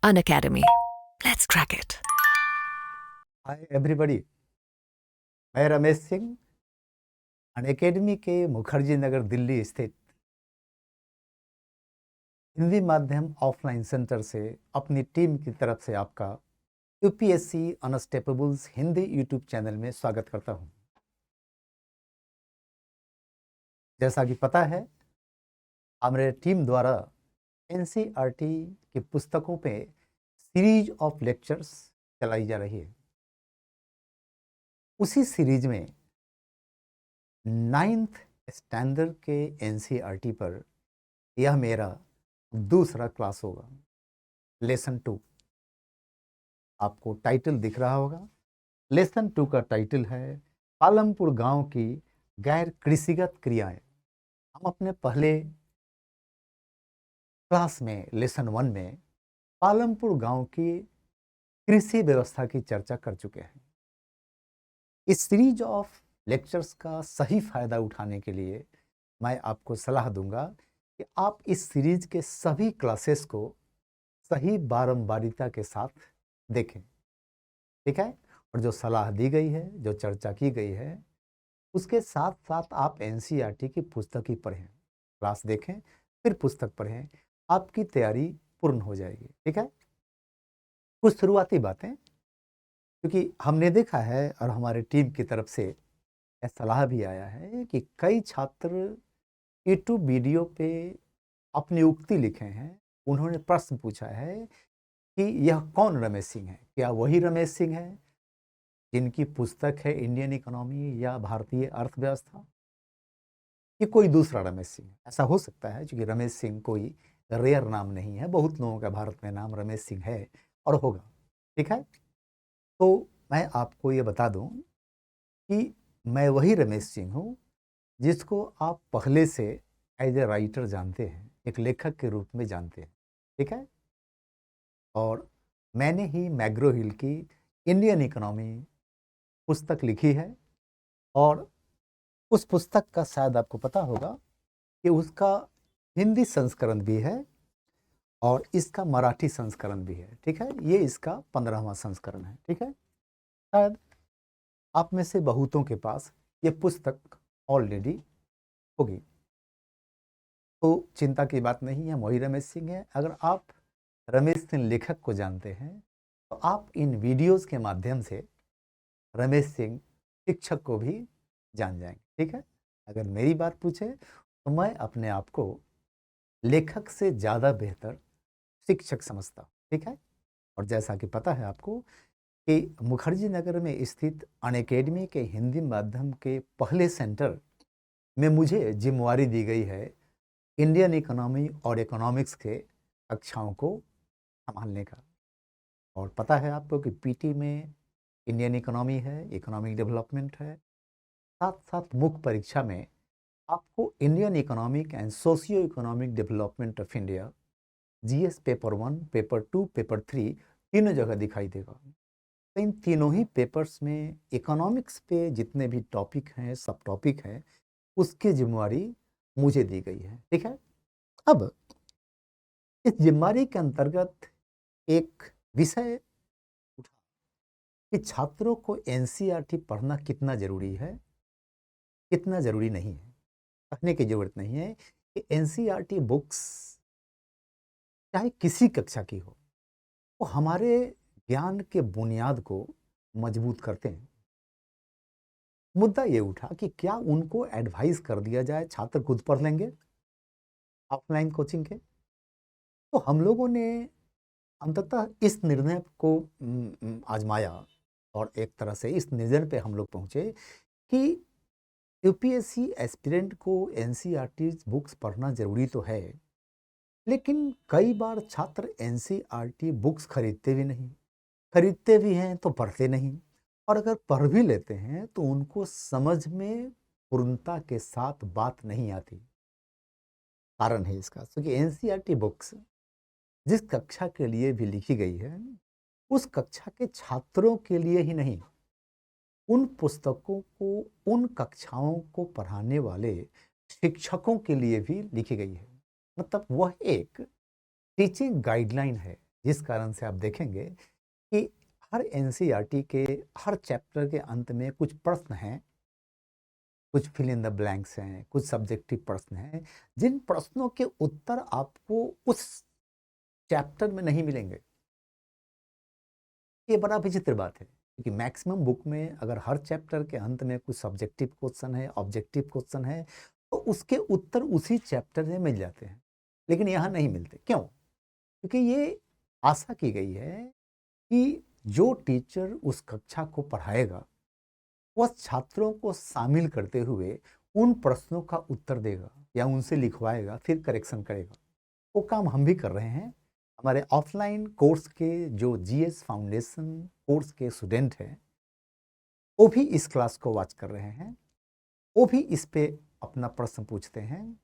Unacademy. Let's crack it. Hi everybody, मैं Ramesh Singh Unacademy के मुखर्जी नगर दिल्ली स्थित हिंदी माध्यम ऑफलाइन सेंटर से अपनी टीम की तरफ से आपका यूपीएससी अनस्टेपेबल्स हिंदी यूट्यूब चैनल में स्वागत करता हूं। जैसा कि पता है, हमारे टीम द्वारा एनसीईआरटी की पुस्तकों पे सीरीज ऑफ लेक्चर्स चलाई जा रही है। उसी सीरीज में 9th स्टैंडर्ड के एनसीईआरटी पर यह मेरा दूसरा क्लास होगा। लेसन 2, आपको टाइटल दिख रहा होगा। लेसन 2 का टाइटल है पालमपुर गांव की गैर कृषिगत क्रियाएं। हम अपने पहले क्लास में लेसन 1 में पालमपुर गांव की कृषि व्यवस्था की चर्चा कर चुके हैं। इस सीरीज ऑफ लेक्चर्स का सही फायदा उठाने के लिए मैं आपको सलाह दूंगा कि आप इस सीरीज के सभी क्लासेस को सही बारंबारिता के साथ देखें, ठीक है। और जो सलाह दी गई है, जो चर्चा की गई है, उसके साथ साथ आप एनसीईआरटी की पुस्तक ही पढ़ें। क्लास देखें फिर पुस्तक पढ़ें, आपकी तैयारी पूर्ण हो जाएगी, ठीक है। कुछ शुरुआती बातें, क्योंकि हमने देखा है और हमारे टीम की तरफ से यह सलाह भी आया है कि कई छात्र यूट्यूब वीडियो पे अपनी उक्ति लिखे हैं। उन्होंने प्रश्न पूछा है कि यह कौन रमेश सिंह है, क्या वही रमेश सिंह है जिनकी पुस्तक है इंडियन इकोनॉमी या भारतीय अर्थव्यवस्था, कि कोई दूसरा रमेश सिंह। ऐसा हो सकता है क्योंकि रमेश सिंह कोई रेयर नाम नहीं है, बहुत लोगों का भारत में नाम रमेश सिंह है और होगा, ठीक है। तो मैं आपको ये बता दूं कि मैं वही रमेश सिंह हूँ जिसको आप पहले से एज ए राइटर जानते हैं, एक लेखक के रूप में जानते हैं, ठीक है। और मैंने ही मैग्रो हिल की इंडियन इकोनॉमी पुस्तक लिखी है और उस पुस्तक का शायद आपको पता होगा कि उसका हिंदी संस्करण भी है और इसका मराठी संस्करण भी है, ठीक है। ये इसका 15वां संस्करण है, ठीक है। शायद आप में से बहुतों के पास ये पुस्तक ऑलरेडी होगी, तो चिंता की बात नहीं है, वही रमेश सिंह है। अगर आप रमेश सिंह लेखक को जानते हैं तो आप इन वीडियोस के माध्यम से रमेश सिंह शिक्षक को भी जान जाएंगे, ठीक है। अगर मेरी बात पूछे तो मैं अपने आप को लेखक से ज़्यादा बेहतर शिक्षक समझता हूँ, ठीक है। और जैसा कि पता है आपको कि मुखर्जी नगर में स्थित अनअकैडमी के हिंदी माध्यम के पहले सेंटर में मुझे जिम्मेवारी दी गई है इंडियन इकोनॉमी और इकोनॉमिक्स के कक्षाओं को संभालने का। और पता है आपको कि पीटी में इंडियन इकोनॉमी है, इकोनॉमिक डेवलपमेंट है, साथ साथ मुख्य परीक्षा में आपको Indian economic and socio economic development of India GS paper 1, paper 2, paper 3 तीनों जगह दिखाई देगा। तो इन तीनों ही पेपर्स में इकोनॉमिक्स पे जितने भी टॉपिक हैं, सब टॉपिक हैं, उसकी जिम्मेवारी मुझे दी गई है, ठीक है। अब इस जिम्मेवारी के अंतर्गत एक विषय उठा कि छात्रों को एनसीईआरटी पढ़ना कितना जरूरी है, कितना जरूरी नहीं है। कहने की जरूरत नहीं है कि एनसीईआरटी बुक्स चाहे किसी कक्षा की हो, वो हमारे ज्ञान के बुनियाद को मजबूत करते हैं। मुद्दा ये उठा कि क्या उनको एडवाइस कर दिया जाए छात्र खुद पढ़ लेंगे ऑफलाइन कोचिंग के। तो हम लोगों ने अंततः इस निर्णय को आजमाया और एक तरह से इस निर्णय पे हम लोग पहुंचे कि यूपीएससी एस्पिरेंट को एनसीईआरटी बुक्स पढ़ना जरूरी तो है, लेकिन कई बार छात्र एनसीईआरटी बुक्स खरीदते भी नहीं, खरीदते भी हैं तो पढ़ते नहीं, और अगर पढ़ भी लेते हैं तो उनको समझ में पूर्णता के साथ बात नहीं आती। कारण है इसका क्योंकि एनसीईआरटी बुक्स जिस कक्षा के लिए भी लिखी गई है, उस कक्षा के छात्रों के लिए ही नहीं, उन पुस्तकों को, उन कक्षाओं को पढ़ाने वाले शिक्षकों के लिए भी लिखी गई है। मतलब वह एक टीचिंग गाइडलाइन है, जिस कारण से आप देखेंगे कि हर एनसीईआरटी के हर चैप्टर के अंत में कुछ प्रश्न हैं, कुछ फिल इन द ब्लैंक्स हैं, कुछ सब्जेक्टिव प्रश्न हैं, जिन प्रश्नों के उत्तर आपको उस चैप्टर में नहीं मिलेंगे। ये बड़ा विचित्र बात है, क्योंकि मैक्सिमम बुक में अगर हर चैप्टर के अंत में कुछ सब्जेक्टिव क्वेश्चन है, ऑब्जेक्टिव क्वेश्चन है, तो उसके उत्तर उसी चैप्टर में मिल जाते हैं, लेकिन यहाँ नहीं मिलते। क्यों? क्योंकि ये आशा की गई है कि जो टीचर उस कक्षा को पढ़ाएगा वह छात्रों को शामिल करते हुए उन प्रश्नों का उत्तर देगा या उनसे लिखवाएगा, फिर करेक्शन करेगा। वो काम हम भी कर रहे हैं। हमारे ऑफलाइन कोर्स के जो जीएस फाउंडेशन कोर्स के स्टूडेंट हैं, वो भी इस क्लास को वॉच कर रहे हैं, वो भी इस पे अपना प्रश्न पूछते हैं,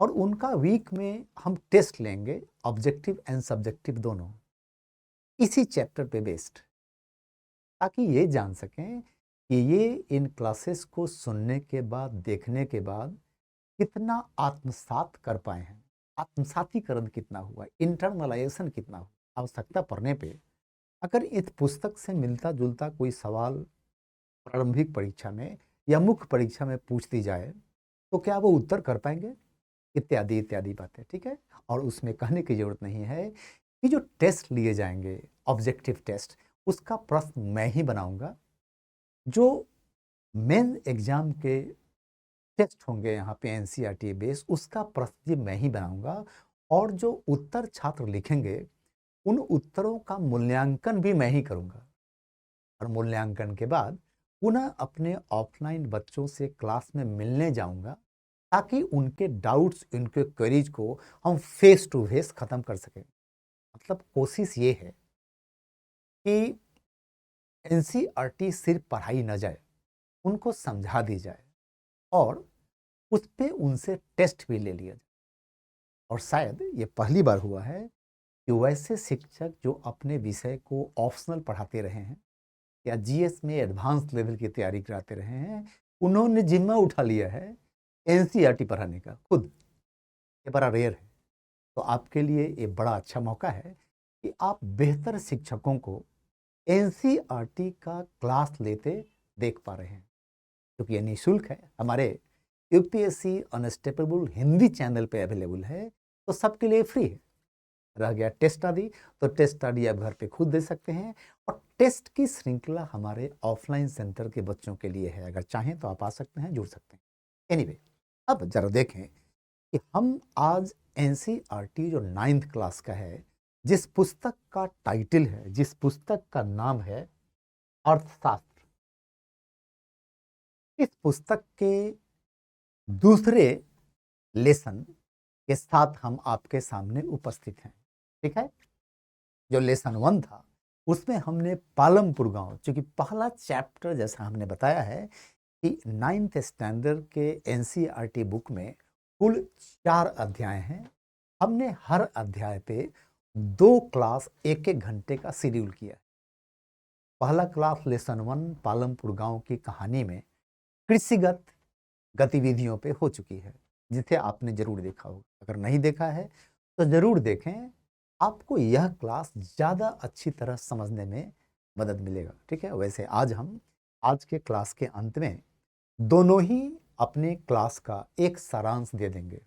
और उनका वीक में हम टेस्ट लेंगे, ऑब्जेक्टिव एंड सब्जेक्टिव दोनों, इसी चैप्टर पे बेस्ड, ताकि ये जान सकें कि ये इन क्लासेस को सुनने के बाद, देखने के बाद कितना आत्मसात कर पाए हैं, आत्मसातीकरण कितना हुआ, इंटरनलाइजेशन कितना हुआ। आवश्यकता पड़ने पे अगर इस पुस्तक से मिलता जुलता कोई सवाल प्रारंभिक परीक्षा में या मुख्य परीक्षा में पूछ दी जाए तो क्या वो उत्तर कर पाएंगे, इत्यादि इत्यादि बातें। ठीक है, और उसमें कहने की जरूरत नहीं है कि जो टेस्ट लिए जाएंगे, ऑब्जेक्टिव टेस्ट, उसका प्रश्न मैं ही बनाऊंगा। जो मेन एग्जाम के टेस्ट होंगे यहाँ पे एनसीईआरटी बेस, उसका प्रश्न मैं ही बनाऊंगा, और जो उत्तर छात्र लिखेंगे उन उत्तरों का मूल्यांकन भी मैं ही करूंगा, और मूल्यांकन के बाद पुनः अपने ऑफलाइन बच्चों से क्लास में मिलने जाऊंगा, ताकि उनके डाउट्स, उनके क्वेरीज को हम फेस टू फेस खत्म कर सकें। मतलब कोशिश ये है कि एनसीईआरटी सिर्फ पढ़ाई न जाए, उनको समझा दी जाए, और उस पे उनसे टेस्ट भी ले लिया जाए। और शायद ये पहली बार हुआ है कि वैसे शिक्षक जो अपने विषय को ऑप्शनल पढ़ाते रहे हैं या जीएस में एडवांस लेवल की तैयारी कराते रहे हैं, उन्होंने जिम्मा उठा लिया है एनसीईआरटी पढ़ाने का खुद। ये बड़ा रेयर है। तो आपके लिए ये बड़ा अच्छा मौका है कि आप बेहतर शिक्षकों को एनसीईआरटी का क्लास लेते देख पा रहे हैं, क्योंकि ये निःशुल्क है, हमारे यूपीएससी अनस्टेपेबल हिंदी चैनल पे अवेलेबल है, तो सबके लिए फ्री है। रह गया टेस्ट आदि, तो टेस्ट आदि आप घर पे खुद दे सकते हैं, और टेस्ट की श्रृंखला हमारे ऑफलाइन सेंटर के बच्चों के लिए है। अगर चाहें तो आप आ सकते हैं, जुड़ सकते हैं। एनीवे, अब जरा देखें कि हम आज एनसीईआरटी जो 9th क्लास का है, जिस पुस्तक का टाइटल है, जिस पुस्तक का नाम है अर्थशास्त्र, इस पुस्तक के दूसरे लेसन के साथ हम आपके सामने उपस्थित हैं। ठीक है, जो लेसन 1 था उसमें हमने पालमपुर गांव, चूंकि पहला चैप्टर जैसा हमने बताया है कि 9th स्टैंडर्ड के एनसीईआरटी बुक में कुल 4 अध्याय हैं। हमने हर अध्याय पे 2 क्लास 1-1 घंटे का शेड्यूल किया है। पहला क्लास लेसन 1 पालमपुर गांव की कहानी में कृषिगत गतिविधियों पे हो चुकी है, जिसे आपने जरूर देखा होगा। अगर नहीं देखा है तो जरूर देखें, आपको यह क्लास ज़्यादा अच्छी तरह समझने में मदद मिलेगा। ठीक है, वैसे आज हम आज के क्लास के अंत में दोनों ही अपने क्लास का एक सारांश दे देंगे।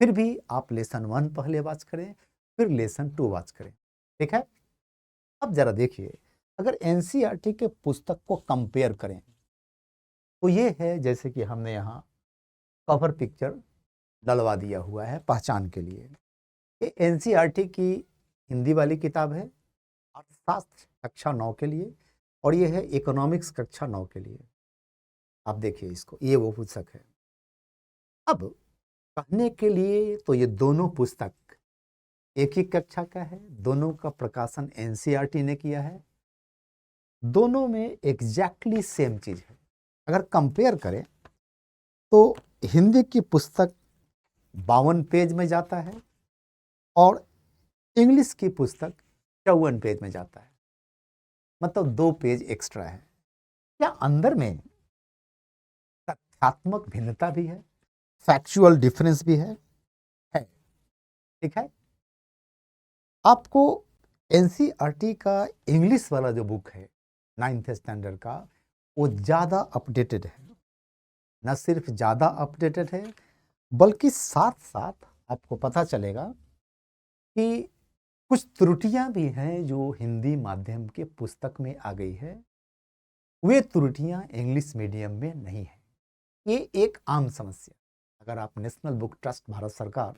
फिर भी आप लेसन 1 पहले वॉच करें, फिर लेसन 2 वॉच करें। ठीक है, अब जरा देखिए, अगर एनसीईआरटी के पुस्तक को कंपेयर करें तो ये है, जैसे कि हमने यहाँ कवर पिक्चर डलवा दिया हुआ है पहचान के लिए। ये एनसीईआरटी की हिंदी वाली किताब है अर्थशास्त्र कक्षा 9 के लिए, और ये है इकोनॉमिक्स कक्षा 9 के लिए। आप देखिए इसको, ये वो पुस्तक है। अब कहने के लिए तो ये दोनों पुस्तक एक ही कक्षा का है, दोनों का प्रकाशन एनसीईआरटी ने किया है, दोनों में एग्जैक्टली सेम चीज है। अगर कंपेयर करें तो हिंदी की पुस्तक 52 पेज में जाता है और इंग्लिश की पुस्तक 54 पेज में जाता है, मतलब 2 पेज एक्स्ट्रा है। क्या अंदर में तथ्यात्मक भिन्नता भी है, फैक्चुअल डिफरेंस भी है। ठीक है, आपको एनसीईआरटी का इंग्लिश वाला जो बुक है 9th स्टैंडर्ड का, वो ज़्यादा अपडेटेड है। न सिर्फ ज़्यादा अपडेटेड है, बल्कि साथ साथ आपको पता चलेगा कि कुछ त्रुटियां भी हैं जो हिंदी माध्यम के पुस्तक में आ गई है। वे त्रुटियां इंग्लिश मीडियम में नहीं है। ये एक आम समस्या। अगर आप नेशनल बुक ट्रस्ट भारत सरकार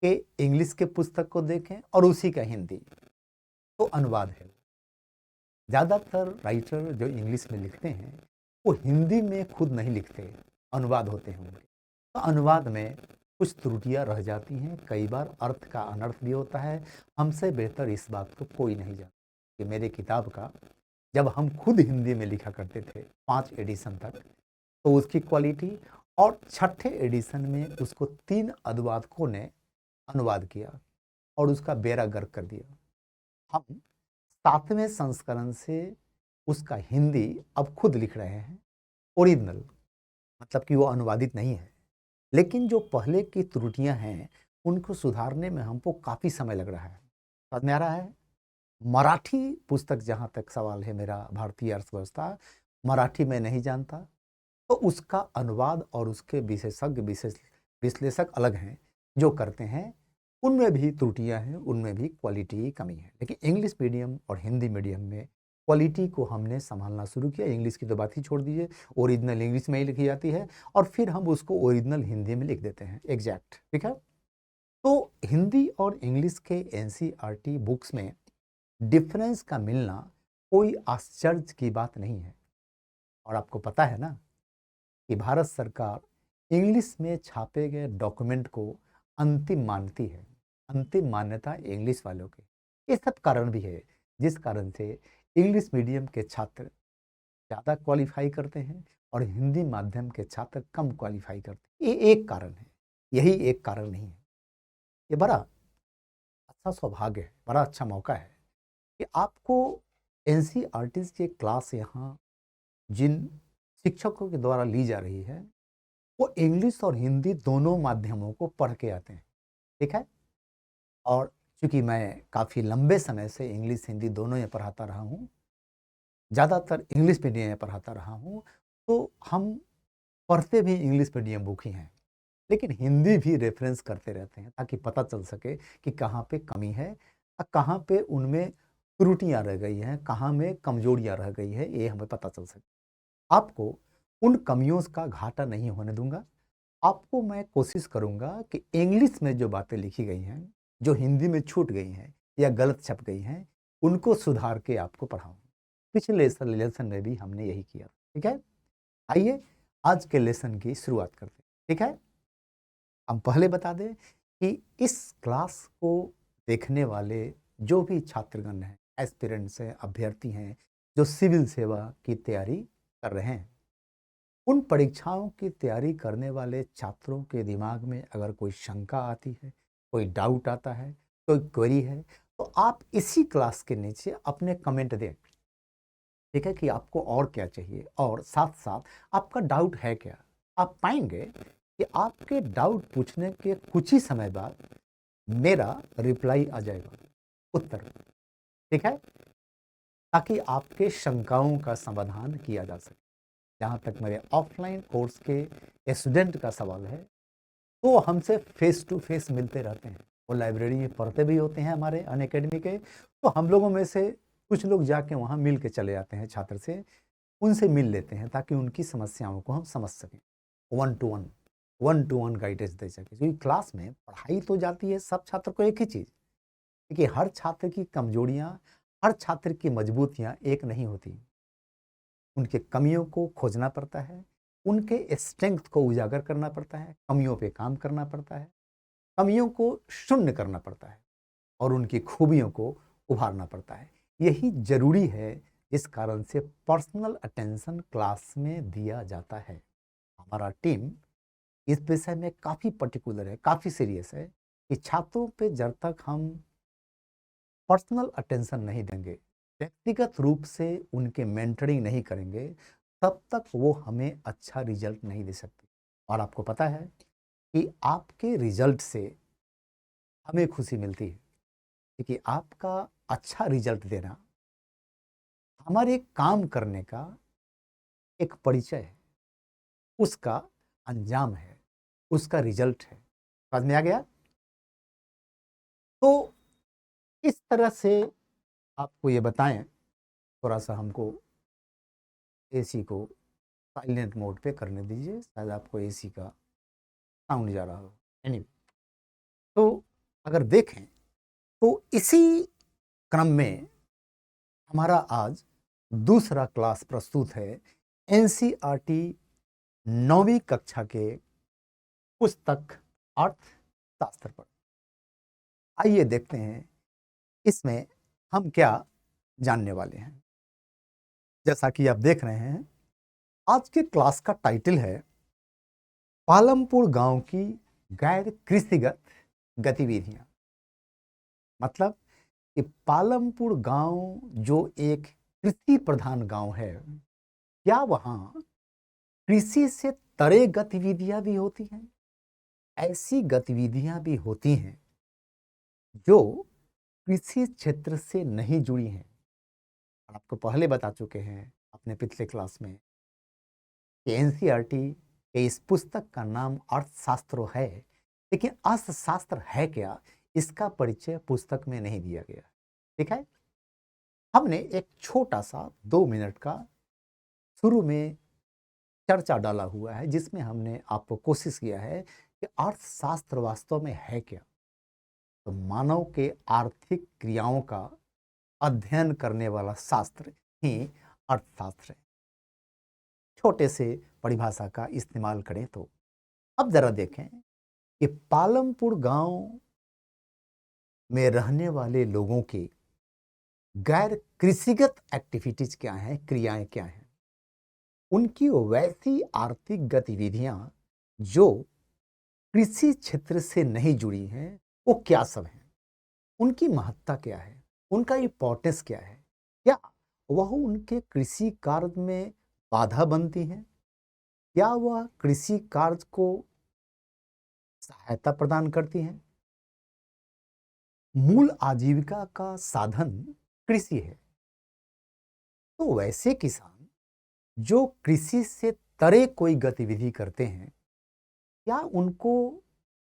के इंग्लिश के पुस्तक को देखें और उसी का हिंदी, तो अनुवाद है। ज़्यादातर राइटर जो इंग्लिश में लिखते हैं वो हिंदी में खुद नहीं लिखते, अनुवाद होते हैं उनके। तो अनुवाद में कुछ त्रुटियां रह जाती हैं, कई बार अर्थ का अनर्थ भी होता है। हमसे बेहतर इस बात को कोई नहीं जानता कि मेरे किताब का जब हम खुद हिंदी में लिखा करते थे 5 एडिशन तक, तो उसकी क्वालिटी, और 6ठे एडिशन में उसको 3 अनुवादकों ने अनुवाद किया और उसका बेड़ा गर्क कर दिया। हम 7वें संस्करण से उसका हिंदी अब खुद लिख रहे हैं, ओरिजिनल, मतलब कि वो अनुवादित नहीं है। लेकिन जो पहले की त्रुटियां हैं उनको सुधारने में हमको काफ़ी समय लग रहा है। समझ में आ रहा है? मराठी पुस्तक, जहाँ तक सवाल है मेरा, भारतीय अर्थव्यवस्था, मराठी में नहीं जानता, तो उसका अनुवाद और उसके विशेषज्ञ विश्लेषक अलग हैं जो करते हैं, उनमें भी त्रुटियां हैं, उनमें भी क्वालिटी की कमी है। लेकिन इंग्लिश मीडियम और हिंदी मीडियम में क्वालिटी को हमने संभालना शुरू किया। इंग्लिश की तो बात ही छोड़ दीजिए, ओरिजिनल इंग्लिश में ही लिखी जाती है और फिर हम उसको ओरिजिनल हिंदी में लिख देते हैं एग्जैक्ट, ठीक है। तो हिंदी और इंग्लिश के एनसीईआरटी बुक्स में डिफरेंस का मिलना कोई आश्चर्य की बात नहीं है। और आपको पता है ना कि भारत सरकार इंग्लिश में छापे गए डॉक्यूमेंट को अंतिम मानती है। अंतिम मान्यता इंग्लिश वालों की। ये सब कारण भी है जिस कारण से इंग्लिश मीडियम के छात्र ज़्यादा क्वालिफाई करते हैं और हिंदी माध्यम के छात्र कम क्वालिफाई करते हैं। ये एक कारण है, यही एक कारण नहीं है। ये बड़ा अच्छा सौभाग्य है, बड़ा अच्छा मौका है कि आपको एनसीईआरटी की क्लास यहाँ जिन शिक्षकों के द्वारा ली जा रही है वो इंग्लिश और हिंदी दोनों माध्यमों को पढ़ के आते हैं, ठीक है। और चूंकि मैं काफ़ी लंबे समय से इंग्लिश हिंदी दोनों में पढ़ाता रहा हूँ, ज़्यादातर इंग्लिश मीडियम में पढ़ाता रहा हूँ, तो हम पढ़ते भी इंग्लिश मीडियम बुक ही हैं, लेकिन हिंदी भी रेफरेंस करते रहते हैं ताकि पता चल सके कि कहाँ पे कमी है और कहाँ पे उनमें त्रुटियाँ रह गई हैं, कहाँ में कमजोरियाँ रह गई है, ये हमें पता चल सके। आपको उन कमियों का घाटा नहीं होने दूंगा। आपको मैं कोशिश करूंगा कि इंग्लिश में जो बातें लिखी गई हैं, जो हिंदी में छूट गई हैं या गलत छप गई हैं, उनको सुधार के आपको पढ़ाऊं। पिछले लेसन में भी हमने यही किया, ठीक है। आइए आज के लेसन की शुरुआत करते हैं, ठीक है। हम पहले बता दें कि इस क्लास को देखने वाले जो भी छात्रगण हैं, एस्पिरेंट्स हैं, अभ्यर्थी हैं जो सिविल सेवा की तैयारी कर रहे हैं, उन परीक्षाओं की तैयारी करने वाले छात्रों के दिमाग में अगर कोई शंका आती है, कोई डाउट आता है, कोई क्वेरी है, तो आप इसी क्लास के नीचे अपने कमेंट दें, ठीक है, कि आपको और क्या चाहिए और साथ साथ आपका डाउट है क्या। आप पाएंगे कि आपके डाउट पूछने के कुछ ही समय बाद मेरा रिप्लाई आ जाएगा, उत्तर, ठीक है, ताकि आपके शंकाओं का समाधान किया जा सके। जहाँ तक मेरे ऑफलाइन कोर्स के स्टूडेंट का सवाल है, तो हमसे फेस टू फेस मिलते रहते हैं। वो लाइब्रेरी में पढ़ते भी होते हैं हमारे अनअकैडमी के, तो हम लोगों में से कुछ लोग जाके वहाँ मिल के चले जाते हैं छात्र से, उनसे मिल लेते हैं ताकि उनकी समस्याओं को हम समझ सकें, वन टू वन गाइडेंस दे सकें। क्योंकि क्लास में पढ़ाई तो जाती है सब छात्र को एक ही चीज़, क्योंकि हर छात्र की कमजोरियाँ, हर छात्र की मजबूतियाँ एक नहीं होती। उनके कमियों को खोजना पड़ता है, उनके स्ट्रेंथ को उजागर करना पड़ता है, कमियों पे काम करना पड़ता है, कमियों को शून्य करना पड़ता है और उनकी खूबियों को उभारना पड़ता है। यही जरूरी है, इस कारण से पर्सनल अटेंशन क्लास में दिया जाता है। हमारा टीम इस विषय में काफ़ी पर्टिकुलर है, काफ़ी सीरियस है कि छात्रों पे जब तक हम पर्सनल अटेंशन नहीं देंगे, व्यक्तिगत रूप से उनके मेंटरिंग नहीं करेंगे, तब तक वो हमें अच्छा रिजल्ट नहीं दे सकते। और आपको पता है कि आपके रिजल्ट से हमें खुशी मिलती है, क्योंकि आपका अच्छा रिजल्ट देना हमारे काम करने का एक परिचय है, उसका अंजाम है, उसका रिजल्ट है। समझ में आ गया? तो इस तरह से आपको ये बताएं, थोड़ा सा हमको एसी को साइलेंट मोड पे करने दीजिए, शायद आपको एसी का साउंड जा रहा हो। एनीवे, तो अगर देखें तो इसी क्रम में हमारा आज दूसरा क्लास प्रस्तुत है एनसीईआरटी 9वीं कक्षा के पुस्तक अर्थशास्त्र पर। आइए देखते हैं इसमें हम क्या जानने वाले हैं। जैसा कि आप देख रहे हैं, आज के क्लास का टाइटल है पालमपुर गांव की गैर कृषिगत गतिविधियां। मतलब कि पालमपुर गांव जो एक कृषि प्रधान गांव है, क्या वहां कृषि से तरे गतिविधियां भी होती हैं? ऐसी गतिविधियां भी होती हैं जो कृषि क्षेत्र से नहीं जुड़ी हैं। आपको पहले बता चुके हैं अपने पिछले क्लास में कि एनसीईआरटी के इस पुस्तक का नाम अर्थशास्त्र है, लेकिन अर्थशास्त्र है क्या, इसका परिचय पुस्तक में नहीं दिया गया। ठीक है, हमने एक छोटा सा 2 मिनट का शुरू में चर्चा डाला हुआ है, जिसमें हमने आपको कोशिश किया है कि अर्थशास्त्र वास्तव में है क्या। तो मानव के आर्थिक क्रियाओं का अध्ययन करने वाला शास्त्र ही अर्थशास्त्र है। छोटे से परिभाषा का इस्तेमाल करें तो अब जरा देखें कि पालमपुर गांव में रहने वाले लोगों की गैर कृषिगत एक्टिविटीज क्या हैं, क्रियाएं क्या हैं, उनकी वैसी आर्थिक गतिविधियां जो कृषि क्षेत्र से नहीं जुड़ी हैं, वो क्या सब हैं, उनकी महत्ता क्या है, उनका इंपॉर्टेंस क्या है, क्या वह उनके कृषि कार्य में बाधा बनती हैं, क्या वह कृषि कार्य को सहायता प्रदान करती हैं। मूल आजीविका का साधन कृषि है, तो वैसे किसान जो कृषि से तरे कोई गतिविधि करते हैं, क्या उनको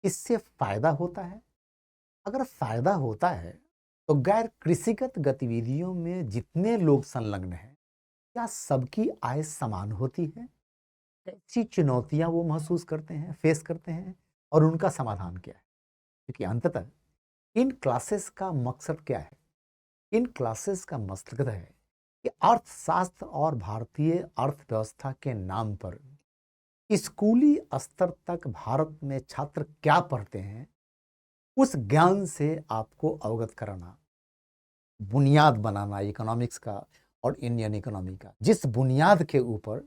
इससे फायदा होता है? अगर फायदा होता है तो गैर कृषिगत गतिविधियों में जितने लोग संलग्न हैं, क्या सबकी आय समान होती है? कैसी चुनौतियां वो महसूस करते हैं, फेस करते हैं, और उनका समाधान क्या है? क्योंकि अंततः इन क्लासेस का मकसद क्या है? इन क्लासेस का मकसद है कि अर्थशास्त्र और भारतीय अर्थव्यवस्था के नाम पर स्कूली स्तर तक भारत में छात्र क्या पढ़ते हैं, उस ज्ञान से आपको अवगत कराना, बुनियाद बनाना इकोनॉमिक्स का और इंडियन इकोनॉमी का, जिस बुनियाद के ऊपर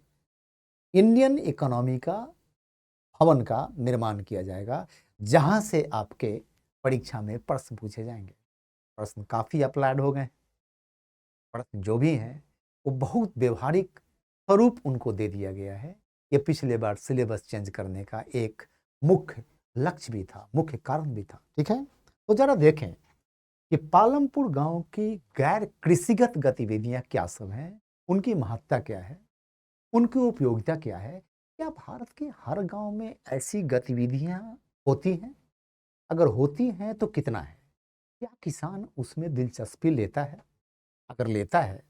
इंडियन इकोनॉमी का भवन का निर्माण किया जाएगा, जहां से आपके परीक्षा में प्रश्न पूछे जाएंगे। प्रश्न काफी अप्लाइड हो गए, प्रश्न जो भी हैं वो बहुत व्यवहारिक स्वरूप उनको दे दिया गया है। ये पिछले बार सिलेबस चेंज करने का एक मुख्य लक्ष्य भी था, मुख्य कारण भी था। ठीक है, तो जरा देखें कि पालमपुर गांव की गैर कृषिगत गतिविधियां क्या सब हैं, उनकी महत्ता क्या है, उनकी उपयोगिता क्या है, क्या भारत के हर गांव में ऐसी गतिविधियां होती हैं? अगर होती हैं तो कितना है? क्या किसान उसमें दिलचस्पी लेता है? अगर लेता है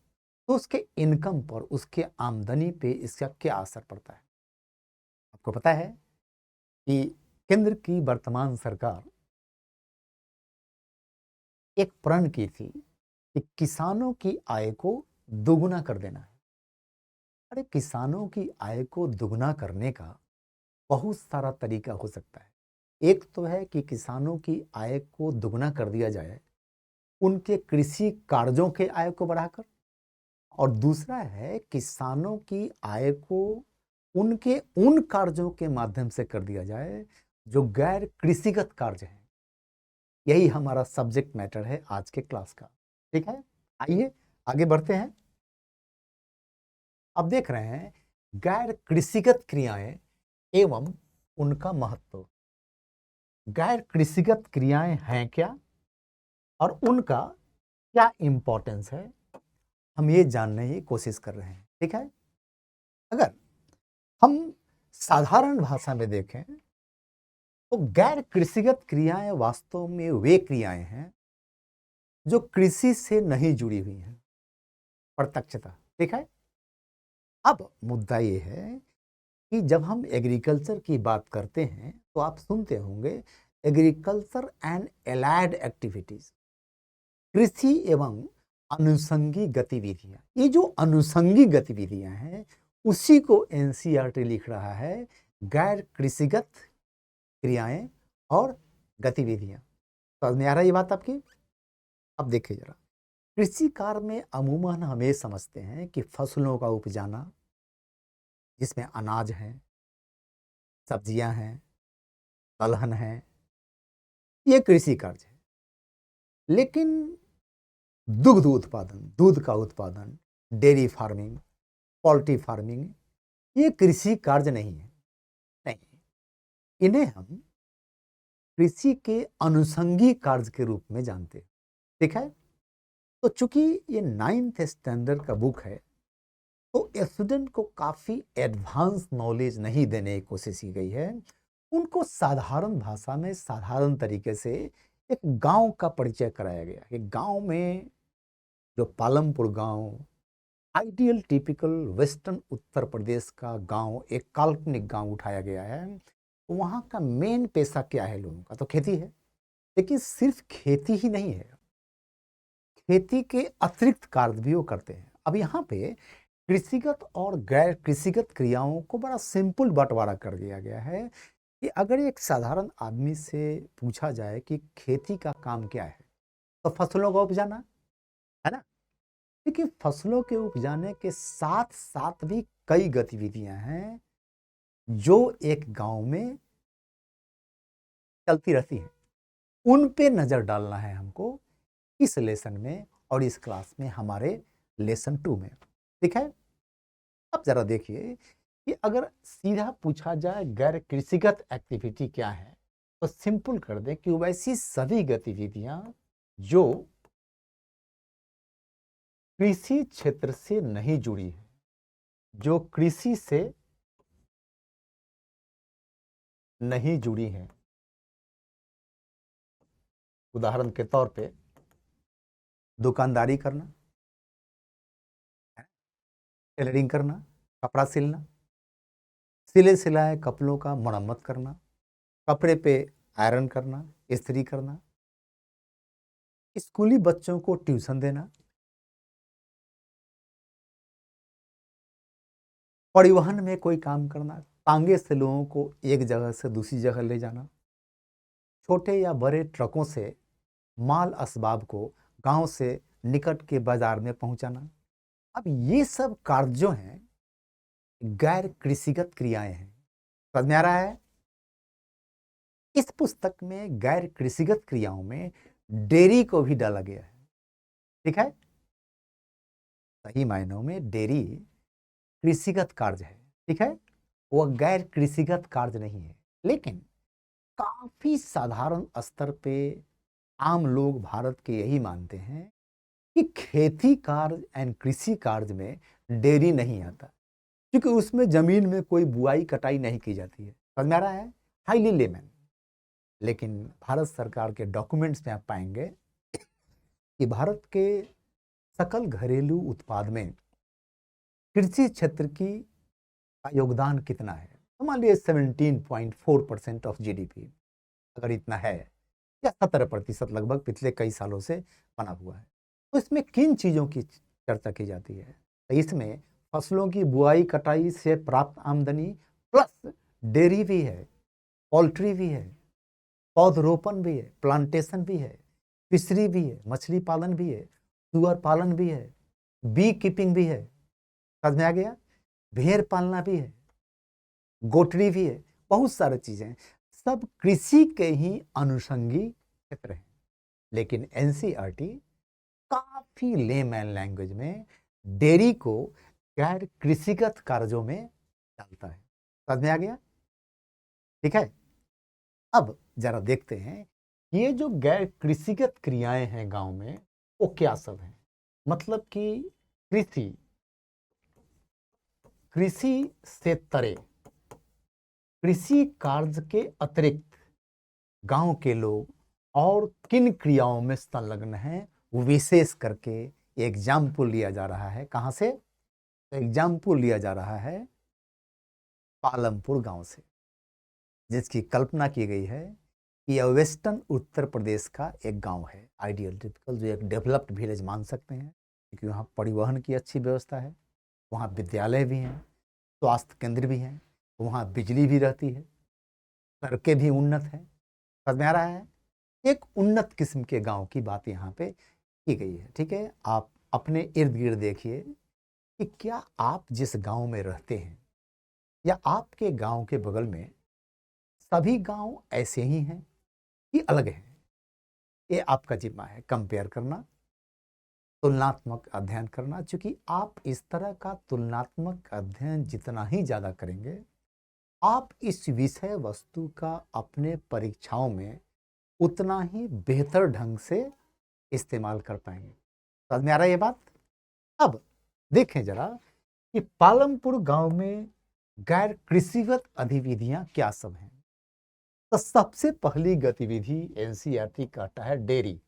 तो उसके इनकम पर, उसके आमदनी पे इसका क्या असर पड़ता है? आपको पता है कि केंद्र की वर्तमान सरकार एक प्रण की थी कि किसानों की आय को दोगुना कर देना है। अरे, किसानों की आय को दुगना करने का बहुत सारा तरीका हो सकता है। एक तो है कि किसानों की आय को दुगना कर दिया जाए उनके कृषि कार्यों के आय को बढ़ाकर, और दूसरा है किसानों की आय को उनके उन कार्यों के माध्यम से कर दिया जाए जो गैर कृषिगत कार्य हैं। यही हमारा सब्जेक्ट मैटर है आज के क्लास का। ठीक है, आइए आगे बढ़ते हैं। अब देख रहे हैं गैर कृषिगत क्रियाएं एवं उनका महत्व। गैर कृषिगत क्रियाएं हैं क्या और उनका क्या इंपॉर्टेंस है, हम ये जानने की कोशिश कर रहे हैं। ठीक है, अगर हम साधारण भाषा में देखें तो गैर कृषिगत क्रियाएं वास्तव में वे क्रियाएं हैं जो कृषि से नहीं जुड़ी हुई हैं, प्रत्यक्षता। ठीक है, अब मुद्दा ये है कि जब हम एग्रीकल्चर की बात करते हैं तो आप सुनते होंगे एग्रीकल्चर एंड एलाइड एक्टिविटीज, कृषि एवं अनुषंगी गतिविधियां। ये जो अनुषंगी गतिविधियां हैं उसी को एनसीईआरटी लिख रहा है गैर कृषिगत क्रियाएं और गतिविधियां। समझ में आ रहा है ये बात आपकी? अब देखिए जरा, कृषि कार्य में अमूमन हम ये समझते हैं कि फसलों का उपजाना, जिसमें अनाज है, सब्जियां हैं, दलहन है, ये कृषि कार्य है। लेकिन दुग्ध उत्पादन, दूध का उत्पादन, डेयरी फार्मिंग, पोल्ट्री फार्मिंग, ये कृषि कार्य नहीं है। नहीं, इन्हें हम कृषि के अनुषंगी कार्य के रूप में जानते हैं। ठीक है, तो चूंकि ये 9th स्टैंडर्ड का बुक है तो स्टूडेंट को काफी एडवांस नॉलेज नहीं देने की कोशिश की गई है। उनको साधारण भाषा में साधारण तरीके से एक गांव का परिचय कराया गया कि गांव में जो पालमपुर गांव ideal typical western Uttar Pradesh का गांव, एक काल्पनिक गांव उठाया गया है। वहां का मेन पेशा क्या है लोगों का? तो खेती है। लेकिन सिर्फ खेती ही नहीं है, खेती के अतिरिक्त कार्य भी वो करते हैं। अब यहाँ पे कृषिगत और गैर कृषिगत क्रियाओं को बड़ा सिंपल बंटवारा कर दिया गया है कि अगर एक साधारण आदमी से पूछा जाए कि खेती का काम क्या है तो फसलों को उपजाना है ना। देखिए, फसलों के उपजाने के साथ साथ भी कई गतिविधियां हैं जो एक गांव में चलती रहती हैं। उन पे नजर डालना है हमको इस लेसन में और इस क्लास में, हमारे लेसन 2 में। ठीक है, अब जरा देखिए कि अगर सीधा पूछा जाए गैर कृषिगत एक्टिविटी क्या है तो सिंपल कर दें कि वैसी सभी गतिविधियां जो कृषि क्षेत्र से नहीं जुड़ी है, जो कृषि से नहीं जुड़ी हैं। उदाहरण के तौर पे दुकानदारी करना, टेलरिंग करना, कपड़ा सिलना, सिले सिलाए कपड़ों का मरम्मत करना, कपड़े पे आयरन करना, इस्त्री करना, स्कूली बच्चों को ट्यूशन देना, परिवहन में कोई काम करना, तांगे से लोगों को एक जगह से दूसरी जगह ले जाना, छोटे या बड़े ट्रकों से माल असबाब को गांव से निकट के बाजार में पहुंचाना। अब ये सब कार्य जो हैं गैर कृषिगत क्रियाएं हैं। समझ में आ रहा है? इस पुस्तक में गैर कृषिगत क्रियाओं में डेयरी को भी डाला गया है। ठीक है, सही मायनों में डेयरी कृषिगत कार्य है। ठीक है, वह गैर कृषिगत कार्य नहीं है। लेकिन काफी साधारण स्तर पे आम लोग भारत के यही मानते हैं कि खेती कार्य एंड कृषि कार्य में डेयरी नहीं आता, क्योंकि उसमें जमीन में कोई बुआई कटाई नहीं की जाती है। समझ में आ रहा है? Highly lemon. लेकिन भारत सरकार के डॉक्यूमेंट्स में आप पाएंगे कि भारत के सकल घरेलू उत्पाद में कृषि क्षेत्र की का योगदान कितना है। तो मान लीजिए 17.4% ऑफ जीडीपी अगर इतना है, या 17% लगभग पिछले कई सालों से बना हुआ है, तो इसमें किन चीज़ों की चर्चा की जाती है? तो इसमें फसलों की बुआई कटाई से प्राप्त आमदनी प्लस डेयरी भी है, पोल्ट्री भी है, पौधरोपण भी है, प्लांटेशन भी है, फिशरी भी है, मछली पालन भी है, सुअर पालन भी है, बी कीपिंग भी है। समझ में आ गया? भेड़ पालना भी है, गोटरी भी है, बहुत सारी चीजें सब कृषि के ही अनुषंगी क्षेत्र हैं। लेकिन एनसीईआरटी काफी लेमैन लैंग्वेज में डेयरी को गैर कृषिगत कार्यों में डालता है। समझ में आ गया? ठीक है, अब जरा देखते हैं ये जो गैर कृषिगत क्रियाएं हैं गांव में वो क्या सब है? मतलब कि कृषि कृषि से तरे, कृषि कार्य के अतिरिक्त गांव के लोग और किन क्रियाओं में संलग्न हैं, वो विशेष करके एग्जाम्पल लिया जा रहा है। कहां से? एग्जाम्पल लिया जा रहा है पालमपुर गांव से, जिसकी कल्पना की गई है कि यह वेस्टर्न उत्तर प्रदेश का एक गांव है, आइडियल टिपिकल, जो एक डेवलप्ड विलेज मान सकते हैं, क्योंकि वहाँ परिवहन की अच्छी व्यवस्था है, वहाँ विद्यालय भी हैं, स्वास्थ्य केंद्र भी हैं, वहाँ बिजली भी रहती है, सड़कें भी उन्नत हैं। समझ में आ रहा है? एक उन्नत किस्म के गांव की बात यहाँ पे की गई है। ठीक है, आप अपने इर्द गिर्द देखिए कि क्या आप जिस गांव में रहते हैं या आपके गांव के बगल में सभी गांव ऐसे ही हैं कि अलग हैं? ये आपका जिम्मा है कंपेयर करना, तुलनात्मक अध्ययन करना। चूंकि आप इस तरह का तुलनात्मक अध्ययन जितना ही ज्यादा करेंगे, आप इस विषय वस्तु का अपने परीक्षाओं में उतना ही बेहतर ढंग से इस्तेमाल कर पाएंगे। समझ में आ रहा है ये बात? अब देखें जरा कि पालमपुर गांव में गैर कृषिगत गतिविधियां क्या सब हैं। तो सबसे पहली गतिविधि एनसीईआरटी कहता है डेयरी,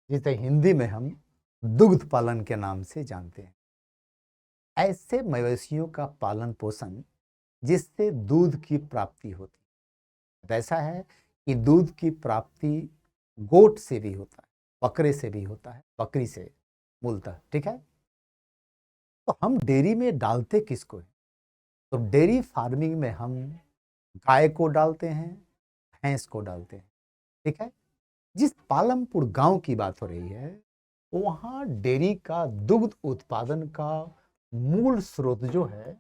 जिसे हिंदी में हम दुग्ध पालन के नाम से जानते हैं। ऐसे मवेशियों का पालन पोषण जिससे दूध की प्राप्ति होती है। ऐसा है कि दूध की प्राप्ति गोट से भी होता है, बकरे से भी होता है, बकरी से मूलतः। ठीक है, तो हम डेयरी में डालते किसको है? तो डेयरी फार्मिंग में हम गाय को डालते हैं, भैंस को डालते हैं। ठीक है, जिस पालमपुर गांव की बात हो रही है, वहां डेयरी का दुग्ध उत्पादन का मूल स्रोत जो है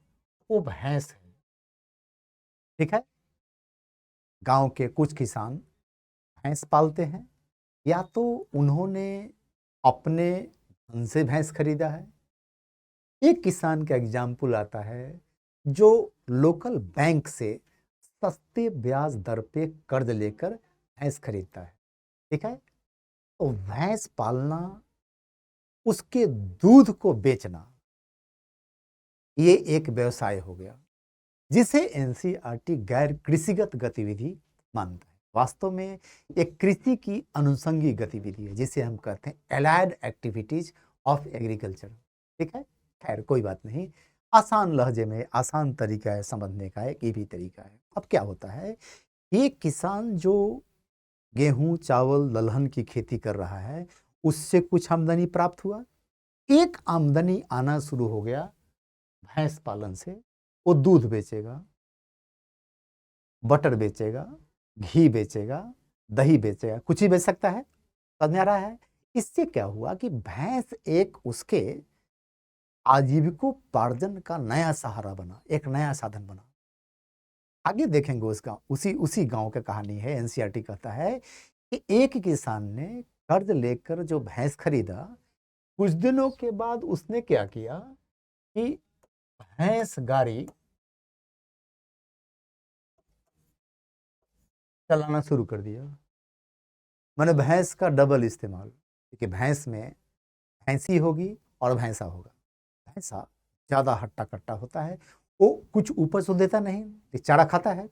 वो भैंस है। ठीक है, गांव के कुछ किसान भैंस पालते हैं, या तो उन्होंने अपने धन से भैंस खरीदा है। एक किसान का एग्जाम्पल आता है जो लोकल बैंक से सस्ते ब्याज दर पे कर्ज लेकर भैंस खरीदता है। ठीक है, तो भैंस पालना, उसके दूध को बेचना, ये एक व्यवसाय हो गया, जिसे एनसीईआरटी गैर कृषिगत गतिविधि मानता है। वास्तव में एक कृषि की अनुषंगी गतिविधि है, जिसे हम कहते हैं एलाइड एक्टिविटीज ऑफ एग्रीकल्चर। ठीक है, खैर कोई बात नहीं, आसान लहजे में आसान तरीका है समझने का, एक ये भी तरीका है। अब क्या होता है, एक किसान जो गेहूं चावल दलहन की खेती कर रहा है, उससे कुछ आमदनी प्राप्त हुआ, एक आमदनी आना शुरू हो गया भैंस पालन से। वो दूध बेचेगा, बटर बेचेगा, घी बेचेगा, दही बेचेगा, कुछ ही बेच सकता है। समझ में आ रहा है? इससे क्या हुआ कि भैंस एक उसके आजीविकोपार्जन का नया सहारा बना, एक नया साधन बना। आगे देखेंगे उसका, उसी उसी गांव का कहानी है। एनसीईआरटी कहता है कि एक किसान ने कर्ज लेकर जो भैंस खरीदा, कुछ दिनों के बाद उसने क्या किया कि भैंस गाड़ी चलाना शुरू कर दिया। मैंने भैंस का डबल इस्तेमाल, क्योंकि भैंस में भैंसी होगी और भैंसा होगा। भैंसा ज्यादा हट्टा कट्टा होता है, वो कुछ उपज तो देता नहीं, ये चारा खाता है।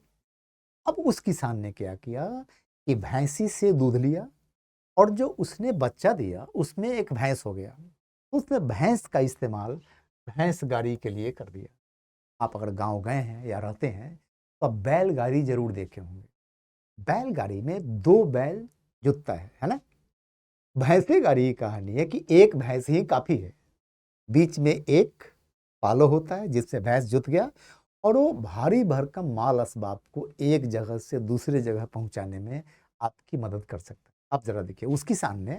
अब उस किसान ने क्या किया कि भैंसी से दूध लिया, और जो उसने बच्चा दिया उसमें एक भैंस हो गया। उसने भैंस का इस्तेमाल भैंस गाड़ी के लिए कर दिया। आप अगर गांव गए हैं या रहते हैं तो आप बैलगाड़ी जरूर देखे होंगे। बैलगाड़ी में दो बैल जुतता है ना। भैंसे गाड़ी की कहानी है कि एक भैंस ही काफी है, बीच में एक पालो होता है जिससे भैंस जुत गया, और वो भारी भरकम माल असबाब को एक जगह से दूसरे जगह पहुंचाने में आपकी मदद कर सकता है। आप जरा देखिए, उस किसान ने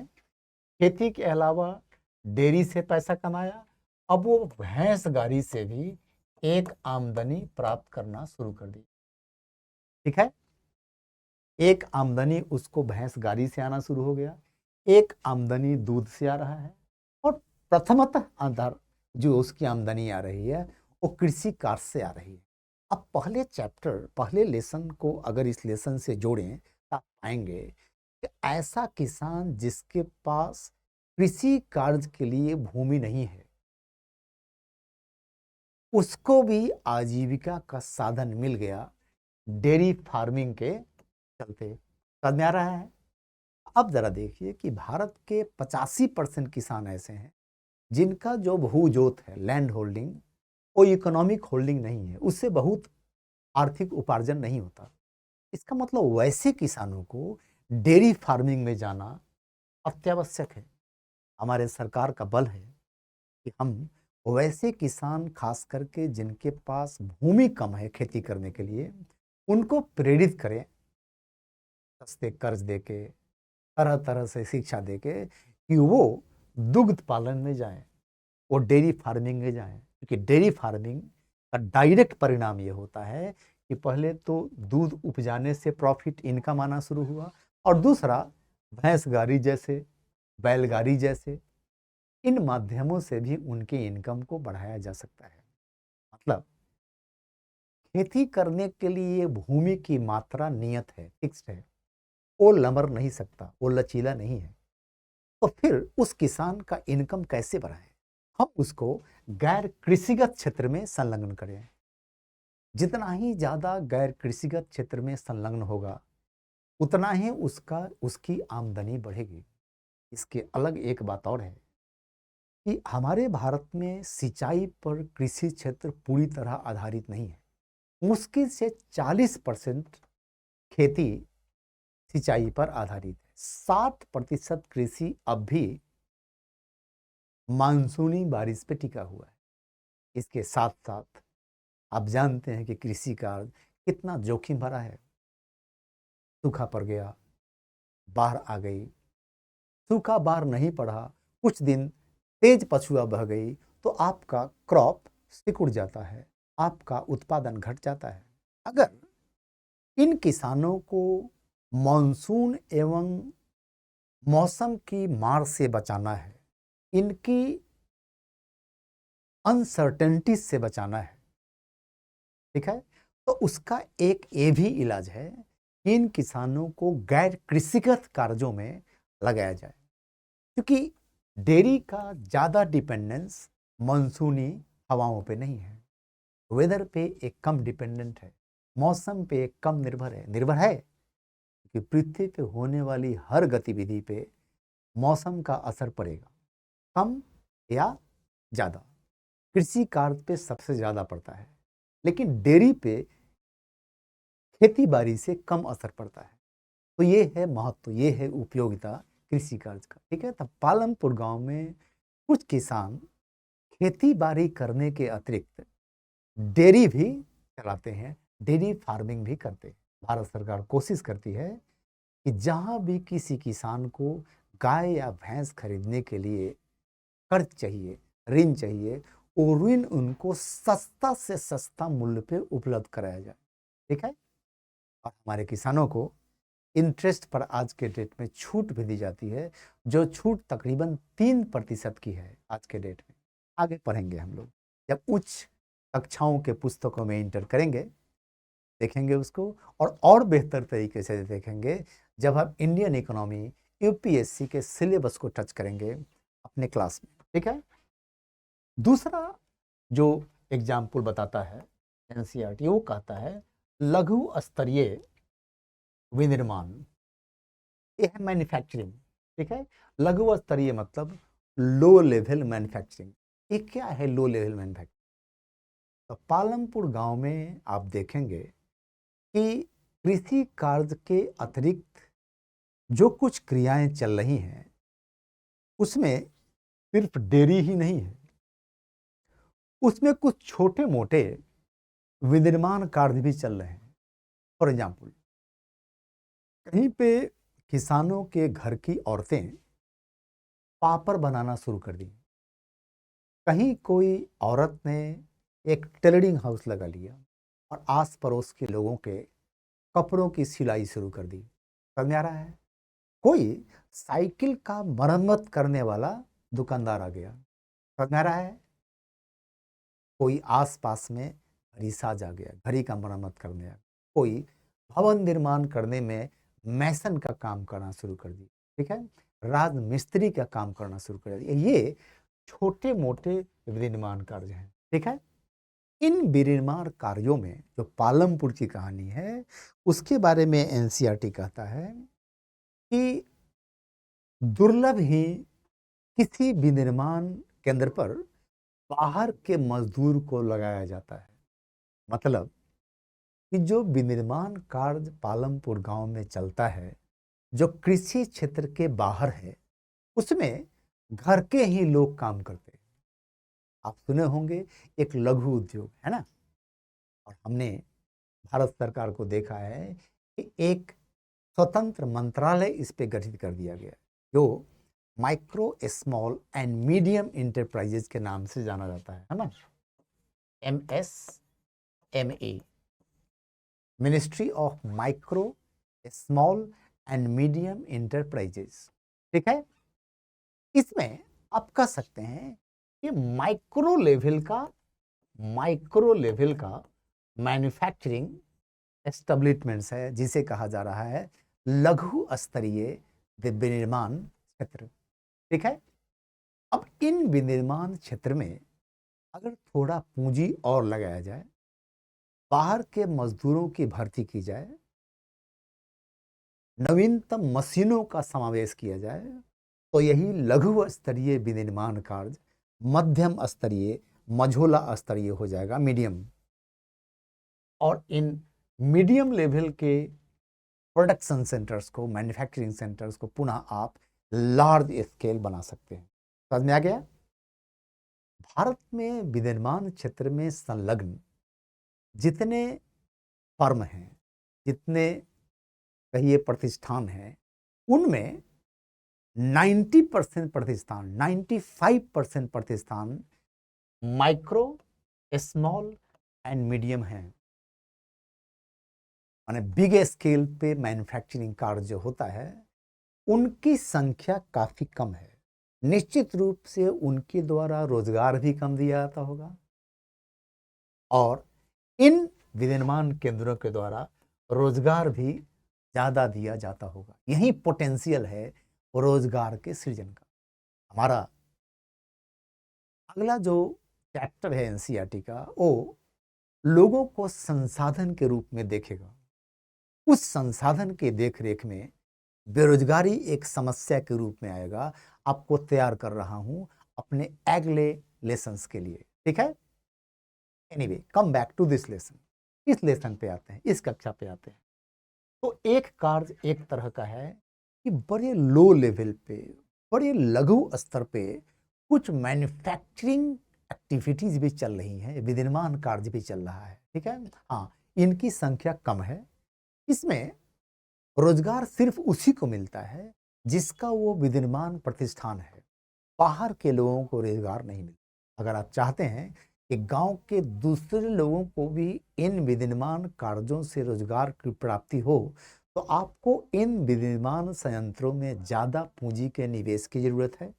खेती के अलावा डेयरी से पैसा कमाया, अब वो भैंस गाड़ी से भी एक आमदनी प्राप्त करना शुरू कर दी। ठीक है, एक आमदनी उसको भैंस गाड़ी से आना शुरू हो गया, एक आमदनी दूध से आ रहा है, और प्रथमतः आधार जो उसकी आमदनी आ रही है वो कृषि कार्य से आ रही है। अब पहले चैप्टर, पहले लेसन को अगर इस लेसन से जोड़ें तो आप पाएंगे कि ऐसा किसान जिसके पास कृषि कार्य के लिए भूमि नहीं है, उसको भी आजीविका का साधन मिल गया डेयरी फार्मिंग के चलते। समझ में आ रहा है? अब जरा देखिए कि भारत के 85% किसान ऐसे हैं जिनका जो भू जोत है, लैंड होल्डिंग, वो इकोनॉमिक होल्डिंग नहीं है, उससे बहुत आर्थिक उपार्जन नहीं होता। इसका मतलब वैसे किसानों को डेयरी फार्मिंग में जाना अत्यावश्यक है। हमारे सरकार का बल है कि हम वैसे किसान, खास करके जिनके पास भूमि कम है खेती करने के लिए, उनको प्रेरित करें, सस्ते कर्ज देके, तरह तरह से शिक्षा देके, कि वो दुग्ध पालन में जाएं, वो डेयरी फार्मिंग में जाएं। क्योंकि डेयरी फार्मिंग का डायरेक्ट परिणाम ये होता है कि पहले तो दूध उपजाने से प्रॉफिट, इनकम आना शुरू हुआ, और दूसरा भैंस गाड़ी जैसे, बैलगाड़ी जैसे इन माध्यमों से भी उनके इनकम को बढ़ाया जा सकता है। मतलब खेती करने के लिए भूमि की मात्रा नियत है, फिक्स्ड है, वो लमर नहीं सकता, वो लचीला नहीं है। तो फिर उस किसान का इनकम कैसे बढ़ाएं? हम उसको गैर कृषिगत क्षेत्र में संलग्न करें। जितना ही ज्यादा गैर कृषिगत क्षेत्र में संलग्न होगा, उतना ही उसकी आमदनी बढ़ेगी। इसके अलग एक बात और है कि हमारे भारत में सिंचाई पर कृषि क्षेत्र पूरी तरह आधारित नहीं है। मुश्किल से 40% खेती सिंचाई पर आधारित है। 60% कृषि अब भी मानसूनी बारिश पे टिका हुआ है। इसके साथ साथ आप जानते हैं कि कृषि कार्य कितना जोखिम भरा है। सूखा पड़ गया, बाढ़ आ गई, सूखा बाढ़ नहीं पड़ा, कुछ दिन तेज पछुआ बह गई, तो आपका क्रॉप सिकुड़ जाता है, आपका उत्पादन घट जाता है। अगर इन किसानों को मॉनसून एवं मौसम की मार से बचाना है, इनकी अनसर्टेनिटी से बचाना है, ठीक है, तो उसका एक ये भी इलाज है कि इन किसानों को गैर कृषिगत कार्यों में लगाया जाए। क्योंकि डेयरी का ज़्यादा डिपेंडेंस मानसूनी हवाओं पे नहीं है, वेदर पे एक कम डिपेंडेंट है, मौसम पे एक कम निर्भर है कि पृथ्वी पे होने वाली हर गतिविधि पे मौसम का असर पड़ेगा, कम या ज़्यादा। कृषि कार्य पे सबसे ज़्यादा पड़ता है, लेकिन डेयरी पे खेती बाड़ी से कम असर पड़ता है। तो ये है महत्व, ये है उपयोगिता कृषि कार्य का, ठीक है। तब पालमपुर गांव में कुछ किसान खेती बाड़ी करने के अतिरिक्त डेयरी भी चलाते हैं, डेयरी फार्मिंग भी करते हैं। भारत सरकार कोशिश करती है कि जहां भी किसी किसान को गाय या भैंस खरीदने के लिए कर्ज चाहिए, ऋण चाहिए, वो ऋण उनको सस्ता से सस्ता मूल्य पे उपलब्ध कराया जाए, ठीक है। और हमारे किसानों को इंटरेस्ट पर आज के डेट में छूट भी दी जाती है, जो छूट तकरीबन 3% की है आज के डेट में। आगे पढ़ेंगे हम लोग, जब उच्च कक्षाओं के पुस्तकों में इंटर करेंगे, देखेंगे उसको, और बेहतर तरीके से देखेंगे जब हम इंडियन इकोनॉमी यूपीएससी के सिलेबस को टच करेंगे अपने क्लास में, ठीक है। दूसरा जो एग्जाम्पल बताता है एनसीईआरटी, वो कहता है लघु स्तरीय विनिर्माण, ये है मैन्युफैक्चरिंग, ठीक है। लघु स्तरीय मतलब लो लेवल मैन्युफैक्चरिंग। ये क्या है लो लेवल मैन्युफैक्चरिंग? तो पालमपुर गांव में आप देखेंगे कि कृषि कार्य के अतिरिक्त जो कुछ क्रियाएं चल रही हैं, उसमें सिर्फ डेयरी ही नहीं है, उसमें कुछ छोटे मोटे विनिर्माण कार्य भी चल रहे हैं। फॉर एग्जाम्पल, कहीं पे किसानों के घर की औरतें पापड़ बनाना शुरू कर दी, कहीं कोई औरत ने एक टेलरिंग हाउस लगा लिया और आस पड़ोस के लोगों के कपड़ों की सिलाई शुरू कर दी। समझ में आ रहा है? कोई साइकिल का मरम्मत करने वाला दुकानदार आ गया। समझ में आ रहा है? कोई आसपास में रिसाज आ गया, घड़ी का मरम्मत करने आ गया। कोई भवन निर्माण करने में मैसन का काम करना शुरू कर दिया, ठीक है, राजमिस्त्री का काम करना शुरू कर दिया। ये छोटे मोटे विनिर्माण कार्य हैं, ठीक है। इन विनिर्माण कार्यों में जो पालमपुर की कहानी है उसके बारे में एनसीईआरटी कहता है कि दुर्लभ ही किसी विनिर्माण केंद्र पर बाहर के मजदूर को लगाया जाता है। मतलब कि जो विनिर्माण कार्य पालमपुर गांव में चलता है, जो कृषि क्षेत्र के बाहर है, उसमें घर के ही लोग काम करते हैं। आप सुने होंगे एक लघु उद्योग है ना, और हमने भारत सरकार को देखा है कि एक स्वतंत्र मंत्रालय इस पे गठित कर दिया गया जो micro small and medium enterprises के नाम से जाना जाता है ना, MSME, ministry of micro small and medium enterprises, ठीक है। इसमें आप कह सकते हैं कि माइक्रो लेवल का मैन्युफैक्चरिंग एस्टेब्लिशमेंट्स है, जिसे कहा जा रहा है लघु स्तरीय विनिर्माण क्षेत्र, ठीक है। अब इन विनिर्माण क्षेत्र में अगर थोड़ा पूंजी और लगाया जाए, बाहर के मजदूरों की भर्ती की जाए, नवीनतम मशीनों का समावेश किया जाए, तो यही लघु स्तरीय विनिर्माण कार्य मध्यम स्तरीय, मझोला स्तरीय हो जाएगा, मीडियम। और इन मीडियम लेवल के प्रोडक्शन सेंटर्स को, मैन्युफैक्चरिंग सेंटर्स को पुनः आप लार्ज स्केल बना सकते हैं। समझ में आ गया? भारत में विनिर्माण क्षेत्र में संलग्न जितने फर्म हैं, जितने कहिए प्रतिष्ठान हैं, उनमें 90% प्रतिष्ठान, 95% प्रतिष्ठान माइक्रो स्मॉल एंड मीडियम हैं। माने बिग स्केल पे मैन्युफैक्चरिंग कार्य जो होता है उनकी संख्या काफी कम है। निश्चित रूप से उनके द्वारा रोजगार भी कम दिया जाता होगा और इन विनिर्माण केंद्रों के द्वारा रोजगार भी ज्यादा दिया जाता होगा। यही पोटेंशियल है रोजगार के सृजन का। हमारा अगला जो चैप्टर है एनसीईआरटी का, वो लोगों को संसाधन के रूप में देखेगा। उस संसाधन के देखरेख में बेरोजगारी एक समस्या के रूप में आएगा। आपको तैयार कर रहा हूं अपने अगले लेसन्स के लिए, ठीक है। Anyway, come back to this lesson. इस लेसन पे आते हैं, इस कक्षा पे आते हैं। तो एक कार्य एक तरह का है कि बड़े लो लेवल पे, बड़े लघु स्तर पे कुछ मैन्युफैक्चरिंग एक्टिविटीज भी चल रही हैं, विनिर्माण कार्य भी चल रहा है, ठीक है। हाँ, इनकी संख्या कम है। इसमें रोजगार सिर्फ उसी को मिलता है जिसका वो विनिर्माण प्रतिष्ठान है। बाहर के लोगों को रोजगार नहीं मिलता। अगर आप चाहते हैं कि गांव के दूसरे लोगों को भी इन विनिर्माण कार्यों से रोजगार की प्राप्ति हो, तो आपको इन विनिर्माण संयंत्रों में ज्यादा पूंजी के निवेश की जरूरत है।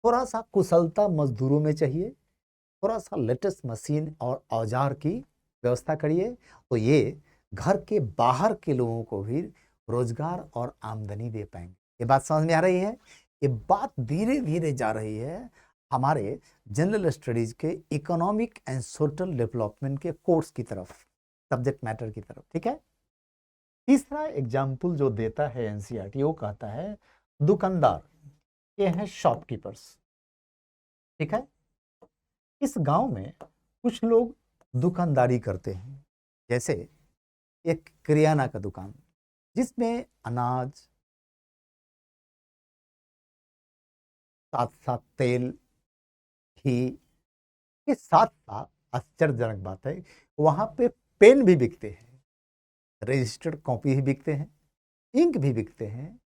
थोड़ा सा कुशलता मजदूरों में चाहिए, थोड़ा सा लेटेस्ट मशीन और औजार की व्यवस्था करिए, तो ये घर के बाहर के लोगों को भी रोजगार और आमदनी दे पाएंगे। ये बात समझ में आ रही है? ये बात धीरे धीरे जा रही है हमारे जनरल स्टडीज के इकोनॉमिक एंड सोशल डेवलपमेंट के कोर्स की तरफ, सब्जेक्ट मैटर की तरफ, ठीक है। तीसरा एग्जाम्पल जो देता है एनसीईआरटी, वो कहता है दुकानदार, ये हैं शॉपकीपर्स, ठीक है। इस गांव में कुछ लोग दुकानदारी करते हैं, जैसे एक किराना का दुकान जिसमें अनाज, साथ साथ तेल, घी के साथ साथ आश्चर्यजनक बात है वहां पे पेन भी बिकते हैं, रजिस्टर्ड कॉपी भी बिकते हैं, इंक भी बिकते हैं।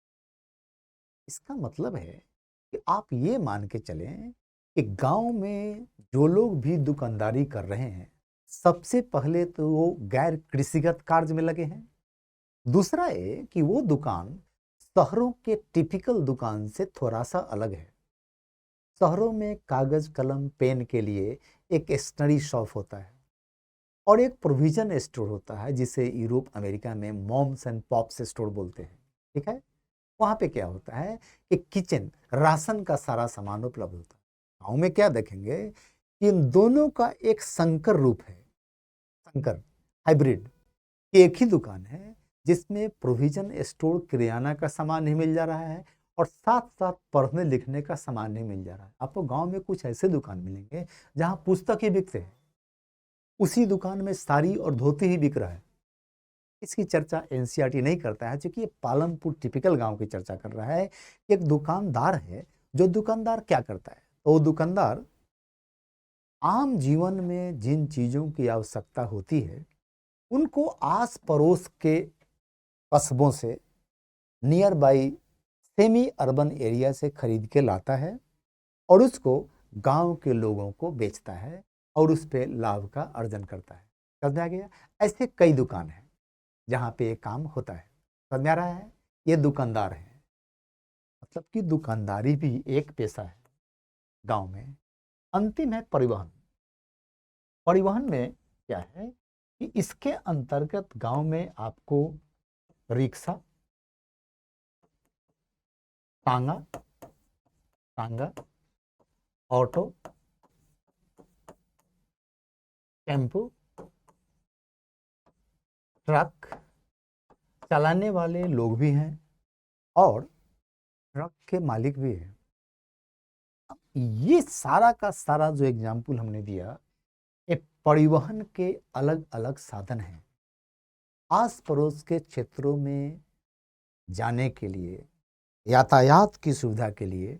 इसका मतलब है कि आप ये मान के चलें कि गांव में जो लोग भी दुकानदारी कर रहे हैं, सबसे पहले तो वो गैर कृषिगत कार्य में लगे हैं। दूसरा है कि वो दुकान शहरों के टिपिकल दुकान से थोड़ा सा अलग है। शहरों में कागज कलम पेन के लिए एक स्टेशनरी शॉप होता है, और एक प्रोविजन स्टोर होता है जिसे यूरोप अमेरिका में मॉम्स एंड पॉप्स स्टोर बोलते हैं। ठीक है, वहाँ पे क्या होता है कि किचन राशन का सारा सामान उपलब्ध होता है। गाँव में क्या देखेंगे कि इन दोनों का एक संकर रूप है, संकर हाइब्रिड। एक ही दुकान है जिसमें प्रोविजन स्टोर किराना का सामान नहीं मिल जा रहा है और साथ साथ पढ़ने लिखने का सामान नहीं मिल जा रहा है। आपको गांव में कुछ ऐसे दुकान मिलेंगे जहां पुस्तक ही बिकते हैं, उसी दुकान में साड़ी और धोती ही बिक रहा है। इसकी चर्चा एनसीईआरटी नहीं करता है, क्योंकि ये पालमपुर टिपिकल गांव की चर्चा कर रहा है। एक दुकानदार है, जो दुकानदार क्या करता है, तो वो दुकानदार आम जीवन में जिन चीज़ों की आवश्यकता होती है उनको आस पड़ोस के कस्बों से, near by semi urban area से खरीद के लाता है और उसको गांव के लोगों को बेचता है और उस पे लाभ का अर्जन करता है। समझ में आ गया? ऐसे कई दुकान हैं जहाँ पे ये काम होता है। समझ में आ रहा है? ये दुकानदार है, मतलब कि दुकानदारी भी एक पेशा है गांव में। अंतिम है परिवहन। परिवहन में क्या है कि इसके अंतर्गत गांव में आपको रिक्शा, टांगा टांगा ऑटो, टेम्पो, ट्रक चलाने वाले लोग भी हैं और ट्रक के मालिक भी हैं। अब ये सारा का सारा जो एग्जाम्पल हमने दिया, ये परिवहन के अलग अलग साधन हैं। आस पड़ोस के क्षेत्रों में जाने के लिए, यातायात की सुविधा के लिए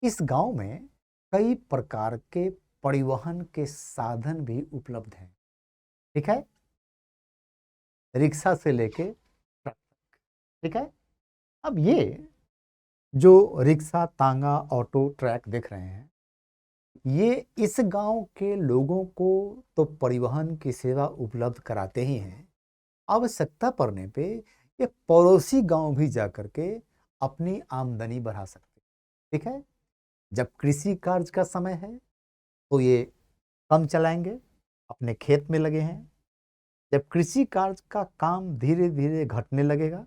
इस गांव में कई प्रकार के परिवहन के साधन भी उपलब्ध हैं। ठीक है, रिक्शा से लेके ट्रक तक। ठीक है, अब ये जो रिक्शा, तांगा, ऑटो, ट्रक देख रहे हैं, ये इस गांव के लोगों को तो परिवहन की सेवा उपलब्ध कराते ही हैं, आवश्यकता पड़ने पे ये पड़ोसी गांव भी जाकर के अपनी आमदनी बढ़ा सकते हैं। ठीक है, जब कृषि कार्य का समय है तो ये कम चलाएंगे, अपने खेत में लगे हैं। जब कृषि कार्य का काम धीरे धीरे घटने लगेगा,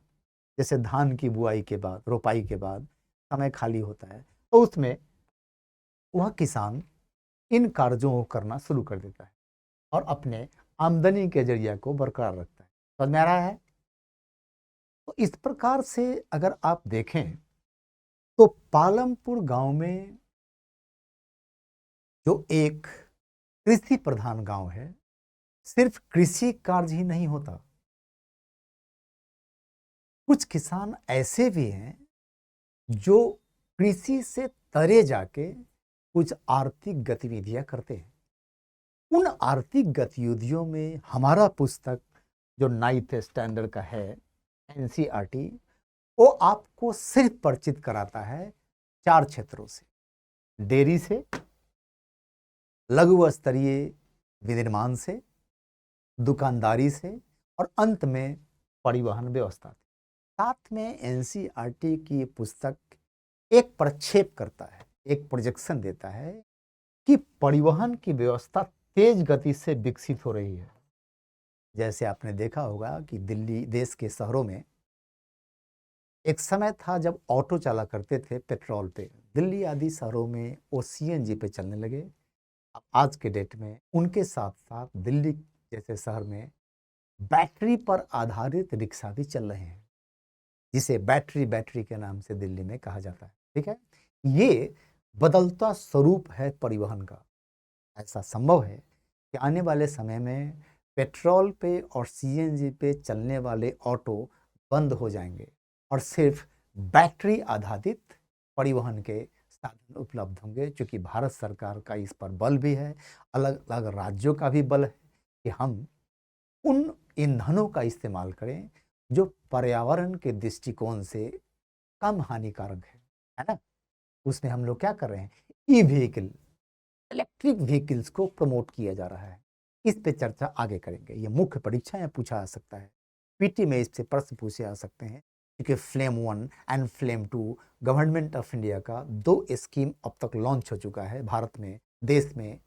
जैसे धान की बुआई के बाद, रोपाई के बाद समय खाली होता है, तो उसमें वह किसान इन कार्यों को करना शुरू कर देता है और अपने आमदनी के जरिया को बरकरार रखता है। समझ में आ रहा है? तो इस प्रकार से अगर आप देखें तो पालमपुर गांव में जो एक कृषि प्रधान गांव है, सिर्फ कृषि कार्य ही नहीं होता, कुछ किसान ऐसे भी हैं जो कृषि से तरे जाके कुछ आर्थिक गतिविधियां करते हैं। उन आर्थिक गतिविधियों में हमारा पुस्तक जो 9th स्टैंडर्ड का है, एनसीईआरटी, वो आपको सिर्फ परिचित कराता है 4 क्षेत्रों से: डेयरी से, लघु स्तरीय विनिर्माण से, दुकानदारी से और अंत में परिवहन व्यवस्था। साथ में एनसीईआरटी की पुस्तक एक प्रक्षेप करता है, एक प्रोजेक्शन देता है कि परिवहन की व्यवस्था तेज गति से विकसित हो रही है। जैसे आपने देखा होगा कि दिल्ली, देश के शहरों में एक समय था जब ऑटो चला करते थे पेट्रोल पे। दिल्ली आदि शहरों में वो सीएनजी पे चलने लगे। अब आज के डेट में उनके साथ साथ दिल्ली जैसे शहर में बैटरी पर आधारित रिक्शा भी चल रहे हैं, जिसे बैटरी के नाम से दिल्ली में कहा जाता है। ठीक है, ये बदलता स्वरूप है परिवहन का। ऐसा संभव है कि आने वाले समय में पेट्रोल पे और सीएनजी पे चलने वाले ऑटो बंद हो जाएंगे और सिर्फ बैटरी आधारित परिवहन के साधन उपलब्ध होंगे, क्योंकि भारत सरकार का इस पर बल भी है, अलग अलग राज्यों का भी बल है कि हम उन ईंधनों का इस्तेमाल करें जो पर्यावरण के दृष्टिकोण से कम हानिकारक है ना। उसमें हम लोग क्या कर रहे हैं, ई व्हीकल, इलेक्ट्रिक व्हीकल्स को प्रमोट किया जा रहा है। इस पे चर्चा आगे करेंगे। ये मुख्य परीक्षा में पूछा जा सकता है, पीटी में इससे प्रश्न पूछे जा सकते हैं, क्योंकि flame 1 and flame 2 government of India का 2 स्कीम अब तक लॉन्च हो चुका है भारत में, देश में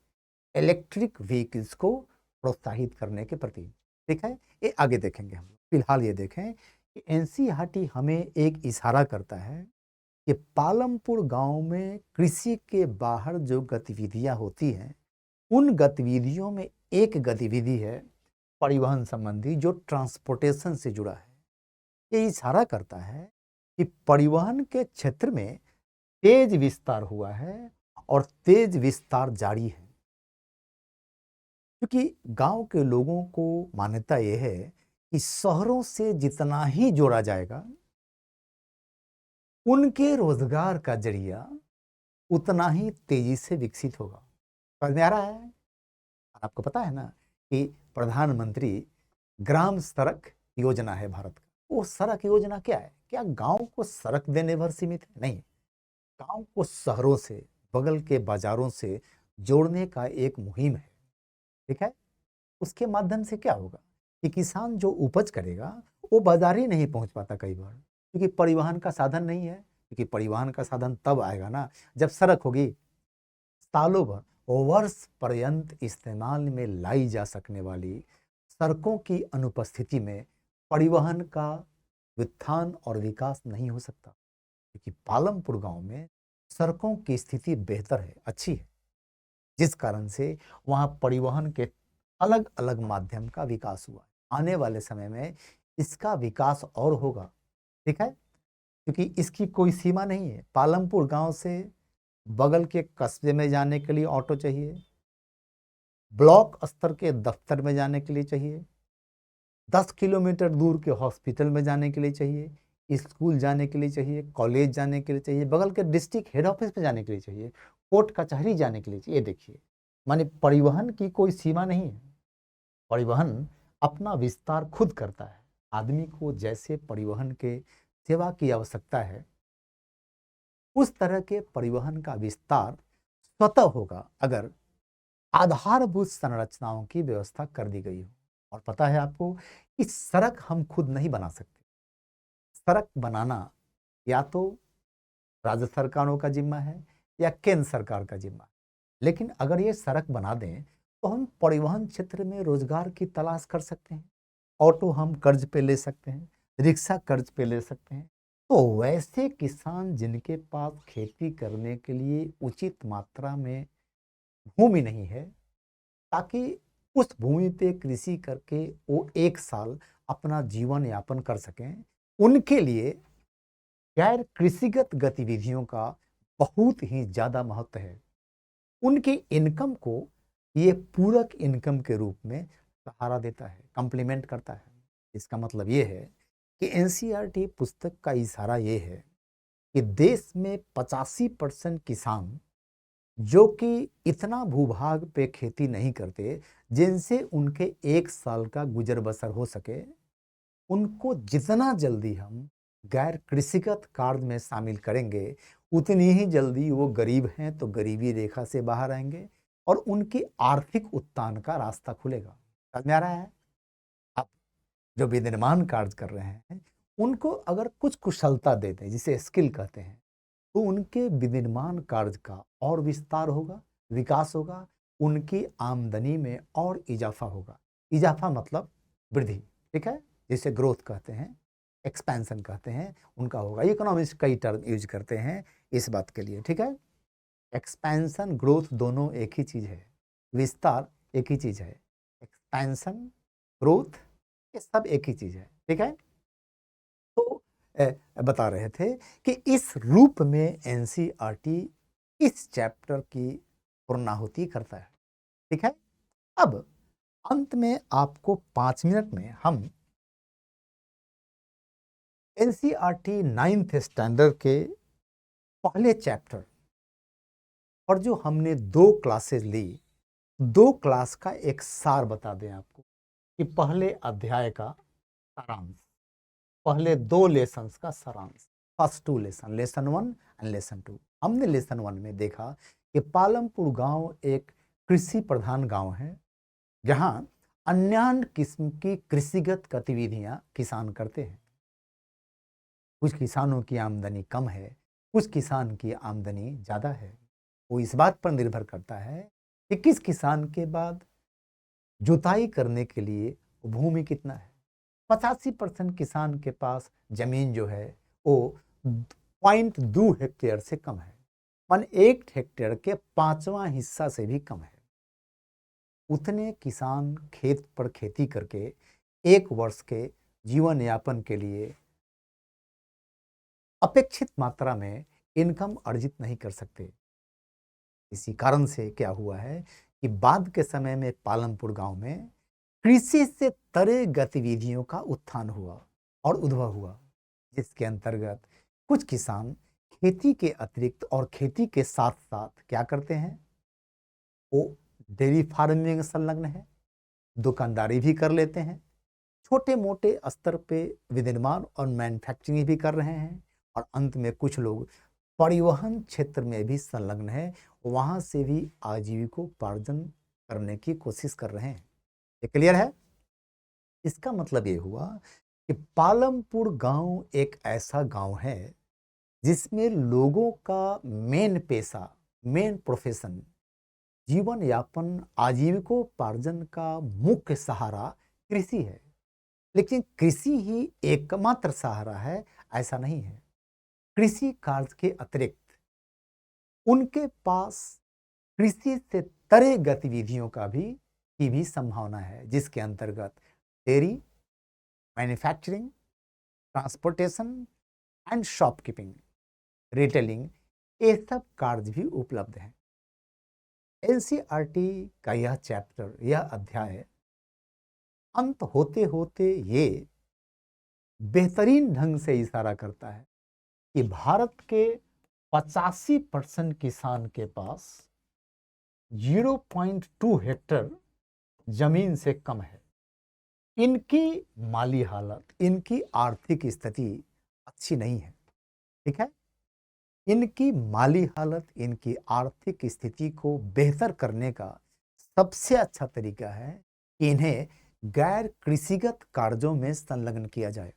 इलेक्ट्रिक व्हीकल्स को प्रोत्साहित करने के प्रति। ठीक है, ये आगे देखेंगे हम। फिलहाल ये देखें कि एनसीईआरटी हमें एक इशारा करता है कि पालमपुर गांव में कृषि के बाहर जो गतिविधियां होती हैं, उन गतिविधियों में एक गतिविधि है परिवहन संबंधी, जो ट्रांसपोर्टेशन से जुड़ा है। ये इशारा करता है कि परिवहन के क्षेत्र में तेज विस्तार हुआ है और तेज विस्तार जारी है, क्योंकि गांव के लोगों को मान्यता यह है कि शहरों से जितना ही जोड़ा जाएगा, उनके रोजगार का जरिया उतना ही तेजी से विकसित होगा। समझ में आ रहा है? आपको पता है ना कि प्रधानमंत्री ग्राम सड़क योजना है भारत का। वो सड़क योजना क्या है? क्या गांव को सड़क देने भर सीमित है? नहीं, गांव को शहरों से, बगल के बाजारों से जोड़ने का एक मुहिम है। ठीक है, उसके माध्यम से क्या होगा कि किसान जो उपज करेगा वो बाजार ही नहीं पहुंच पाता कई बार, क्योंकि परिवहन का साधन नहीं है। क्योंकि परिवहन का साधन तब आएगा ना जब सड़क होगी। सालों भर, वर्ष पर्यंत इस्तेमाल में लाई जा सकने वाली सड़कों की अनुपस्थिति में परिवहन का उत्थान और विकास नहीं हो सकता। क्योंकि पालमपुर गांव में सड़कों की स्थिति बेहतर है, अच्छी है, जिस कारण से वहां परिवहन के अलग अलग माध्यम का विकास हुआ। आने वाले समय में इसका विकास और होगा। ठीक है, क्योंकि इसकी कोई सीमा नहीं है। पालमपुर गांव से बगल के कस्बे में जाने के लिए ऑटो चाहिए, ब्लॉक स्तर के दफ्तर में जाने के लिए चाहिए, 10 किलोमीटर दूर के हॉस्पिटल में जाने के लिए चाहिए, स्कूल जाने के लिए चाहिए, कॉलेज जाने के लिए चाहिए, बगल के डिस्ट्रिक्ट हेड ऑफिस में जाने के लिए चाहिए, कोर्ट कचहरी जाने के लिए चाहिए। ये देखिए, माने परिवहन की कोई सीमा नहीं है। परिवहन अपना विस्तार खुद करता है। आदमी को जैसे परिवहन के सेवा की आवश्यकता है, उस तरह के परिवहन का विस्तार स्वतः होगा अगर आधारभूत संरचनाओं की व्यवस्था कर दी गई हो। और पता है आपको कि सड़क हम खुद नहीं बना सकते। सड़क बनाना या तो राज्य सरकारों का जिम्मा है या केंद्र सरकार का जिम्मा है। लेकिन अगर ये सड़क बना दें तो हम परिवहन क्षेत्र में रोजगार की तलाश कर सकते हैं। ऑटो हम कर्ज पे ले सकते हैं, रिक्शा कर्ज पे ले सकते हैं। तो वैसे किसान जिनके पास खेती करने के लिए उचित मात्रा में भूमि नहीं है, ताकि उस भूमि पे कृषि करके वो एक साल अपना जीवन यापन कर सकें, उनके लिए गैर कृषिगत गतिविधियों का बहुत ही ज्यादा महत्व है। उनकी इनकम को ये पूरक इनकम के रूप में सहारा देता है, कंप्लीमेंट करता है। इसका मतलब ये है कि एनसीईआरटी पुस्तक का इशारा ये है कि देश में 85% किसान जो कि इतना भूभाग पे खेती नहीं करते जिनसे उनके एक साल का गुजर बसर हो सके, उनको जितना जल्दी हम गैर कृषिगत कार्य में शामिल करेंगे, उतनी ही जल्दी वो गरीब हैं तो गरीबी रेखा से बाहर आएंगे और उनकी आर्थिक उत्थान का रास्ता खुलेगा। समझ में आ रहा है? अब जो विनिर्माण कार्य कर रहे हैं उनको अगर कुछ कुशलता दे दें, जिसे स्किल कहते हैं, तो उनके विनिर्माण कार्य का और विस्तार होगा, विकास होगा, उनकी आमदनी में और इजाफा होगा। इजाफा मतलब वृद्धि। ठीक है, जिसे ग्रोथ कहते हैं, एक्सपेंशन कहते हैं, उनका होगा। इकोनॉमिक्स कई टर्म यूज करते हैं इस बात के लिए। ठीक है, एक्सपेंशन ग्रोथ दोनों एक ही चीज है, विस्तार एक ही चीज है। एक्सपेंशन ग्रोथ ये सब एक ही चीज है। ठीक है, तो बता रहे थे कि इस रूप में एनसीईआरटी इस चैप्टर की पूर्णाहुति करता है। ठीक है, अब अंत में आपको 5 मिनट में हम एनसीईआरटी 9th स्टैंडर्ड के पहले चैप्टर और जो हमने 2 क्लासेस ली, 2 क्लास का एक सार बता दें आपको कि पहले अध्याय का सारांश, पहले 2 लेसन्स का सारांश, first 2 lesson, lesson 1 and lesson 2। हमने लेसन 1 में देखा कि पालमपुर गांव एक कृषि प्रधान गांव है, जहां अन्य किस्म की कृषिगत गतिविधियां किसान करते हैं। कुछ किसानों की आमदनी कम है, कुछ किसान की आमदनी ज्यादा है। वो इस बात पर निर्भर करता है कि किस किसान के बाद जुताई करने के लिए भूमि कितना है? 85% किसान के पास जमीन जो है वो 0.2 हेक्टेयर से कम है, मान 1 हेक्टेयर के 5वां हिस्सा से भी कम है। उतने किसान खेत पर खेती करके एक वर्ष के जीवन यापन के लिए अपेक्षित मात्रा में इनकम अर्जित नहीं कर सकते। इसी कारण से क्या हुआ है कि बाद के समय में पालमपुर गांव में कृषि से तरे गतिविधियों का उत्थान हुआ और उद्भव हुआ, जिसके अंतर्गत कुछ किसान खेती के अतिरिक्त और खेती के साथ साथ क्या करते हैं, वो डेयरी फार्मिंग में संलग्न है, दुकानदारी भी कर लेते हैं, छोटे मोटे स्तर पे विनिर्माण और मैन्युफैक्चरिंग भी कर रहे हैं, और अंत में कुछ लोग परिवहन क्षेत्र में भी संलग्न है, वहां से भी आजीविकोपार्जन करने की कोशिश कर रहे हैं। ये क्लियर है? इसका मतलब ये हुआ कि पालमपुर गांव एक ऐसा गांव है जिसमें लोगों का मेन पेशा, मेन प्रोफेशन, जीवन यापन, आजीविकोपार्जन का मुख्य सहारा कृषि है। लेकिन कृषि ही एकमात्र सहारा है ऐसा नहीं है। कृषि कार्य के अतिरिक्त उनके पास कृषि से तरे गतिविधियों की भी संभावना है, जिसके अंतर्गत dairy, manufacturing, transportation and shopkeeping, retailing, ये सब कार्य भी उपलब्ध हैं। एनसीईआरटी का यह चैप्टर, यह अध्याय अंत होते होते ये बेहतरीन ढंग से इशारा करता है कि भारत के 85% किसान के पास 0.2 हेक्टेयर जमीन से कम है। इनकी माली हालत, इनकी आर्थिक स्थिति अच्छी नहीं है। ठीक है, इनकी माली हालत, इनकी आर्थिक स्थिति को बेहतर करने का सबसे अच्छा तरीका है कि इन्हें गैर कृषिगत कार्यों में संलग्न किया जाए।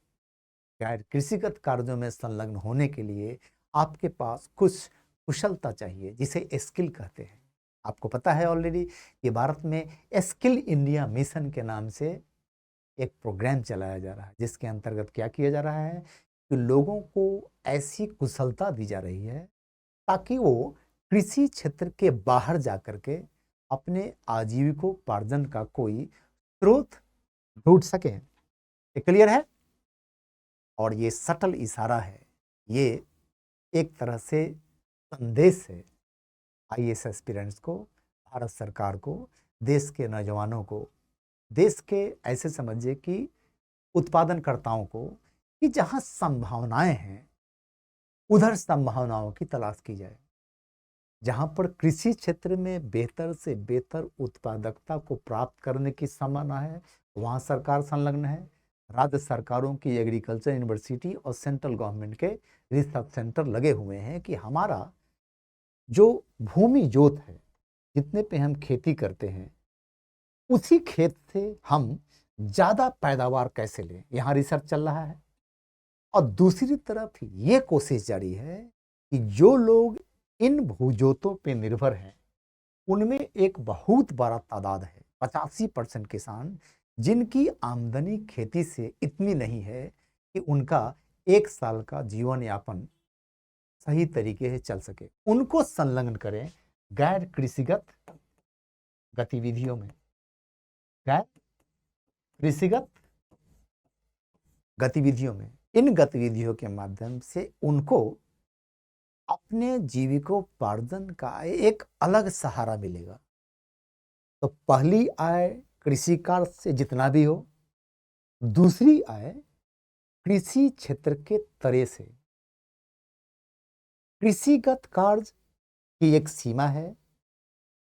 गैर कृषिगत कार्यों में संलग्न होने के लिए आपके पास कुछ कुशलता चाहिए, जिसे स्किल कहते हैं। आपको पता है ऑलरेडी कि भारत में स्किल इंडिया मिशन के नाम से एक प्रोग्राम चलाया जा रहा है, जिसके अंतर्गत क्या किया जा रहा है कि लोगों को ऐसी कुशलता दी जा रही है ताकि वो कृषि क्षेत्र के बाहर जाकर के अपने आजीविकोपार्जन का कोई स्रोत ढूंढ सके। ये क्लियर है? और ये सटल इशारा है, ये एक तरह से संदेश है आईएएस एस्पिरेंट्स को, भारत सरकार को, देश के नौजवानों को, देश के ऐसे समझिए कि उत्पादनकर्ताओं को, कि जहां संभावनाएं हैं उधर संभावनाओं की तलाश की जाए। जहां पर कृषि क्षेत्र में बेहतर से बेहतर उत्पादकता को प्राप्त करने की संभावना है, वहां सरकार संलग्न है। राज्य सरकारों की एग्रीकल्चर यूनिवर्सिटी और सेंट्रल गवर्नमेंट के रिसर्च सेंटर लगे हुए हैं कि हमारा जो भूमि जोत है, जितने पे हम खेती करते हैं, उसी खेत से हम ज्यादा पैदावार कैसे लें, यहाँ रिसर्च चल रहा है। और दूसरी तरफ ये कोशिश जारी है कि जो लोग इन भूजोतों पे निर्भर हैं, उनमें एक बहुत बड़ा तादाद है, 85% किसान, जिनकी आमदनी खेती से इतनी नहीं है कि उनका एक साल का जीवन यापन सही तरीके से चल सके। उनको संलग्न करें गैर कृषिगत गतिविधियों में। गैर कृषिगत गतिविधियों में, इन गतिविधियों के माध्यम से उनको अपने जीविकोपार्जन का एक अलग सहारा मिलेगा। तो पहली आय कृषि कार्य से जितना भी हो, दूसरी आय कृषि क्षेत्र के तरे से। कृषिगत कार्य की एक सीमा है,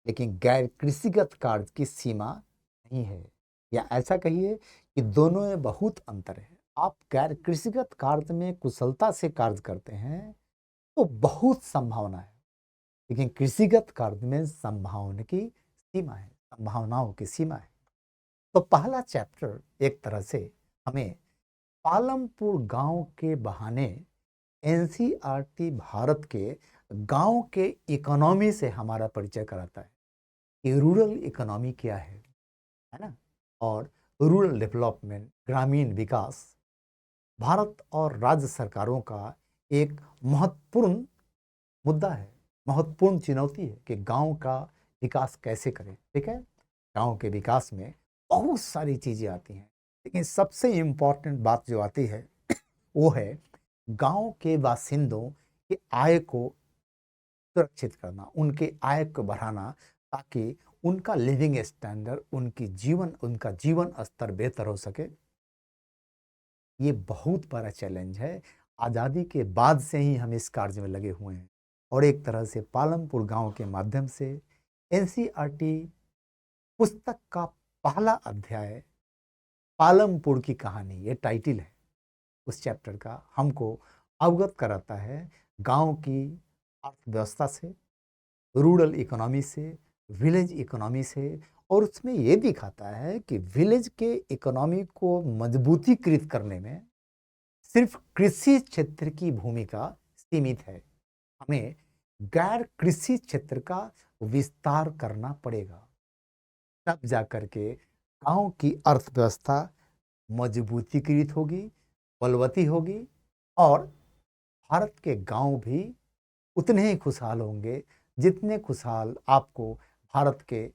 लेकिन गैर कृषिगत कार्य की सीमा नहीं है, या ऐसा कहिए कि दोनों में बहुत अंतर है। आप गैर कृषिगत कार्य में कुशलता से कार्य करते हैं तो बहुत संभावना है, लेकिन कृषिगत कार्य में संभावना की सीमा है, संभावनाओं की सीमा है। तो पहला चैप्टर एक तरह से हमें पालमपुर गांव के बहाने एनसीईआरटी भारत के गांव के इकोनॉमी से हमारा परिचय कराता है कि रूरल इकोनॉमी क्या है, है ना, और रूरल डेवलपमेंट, ग्रामीण विकास भारत और राज्य सरकारों का एक महत्वपूर्ण मुद्दा है, महत्वपूर्ण चुनौती है कि गांव का विकास कैसे करें। ठीक है, गांव के विकास में बहुत सारी चीजें आती हैं, लेकिन सबसे इम्पोर्टेंट बात जो आती है वो है गांव के बासिंदों की आय को सुरक्षित करना, उनके आय को बढ़ाना, ताकि उनका लिविंग स्टैंडर्ड, उनका जीवन स्तर बेहतर हो सके। ये बहुत बड़ा चैलेंज है। आज़ादी के बाद से ही हम इस कार्य में लगे हुए हैं और एक तरह से पालमपुर गांव के माध्यम से एनसीईआरटी पुस्तक का पहला अध्याय पालमपुर की कहानी, ये टाइटल है उस चैप्टर का, हमको अवगत कराता है गांव की अर्थव्यवस्था से, रूरल इकोनॉमी से, विलेज इकोनॉमी से, और उसमें ये दिखाता है कि विलेज के इकोनॉमी को मजबूतीकृत करने में सिर्फ कृषि क्षेत्र की भूमिका सीमित है। हमें गैर कृषि क्षेत्र का विस्तार करना पड़ेगा, तब जाकर के गांव की अर्थव्यवस्था मजबूतीकृत होगी, बलवती होगी, और भारत के गांव भी उतने ही खुशहाल होंगे जितने खुशहाल आपको भारत के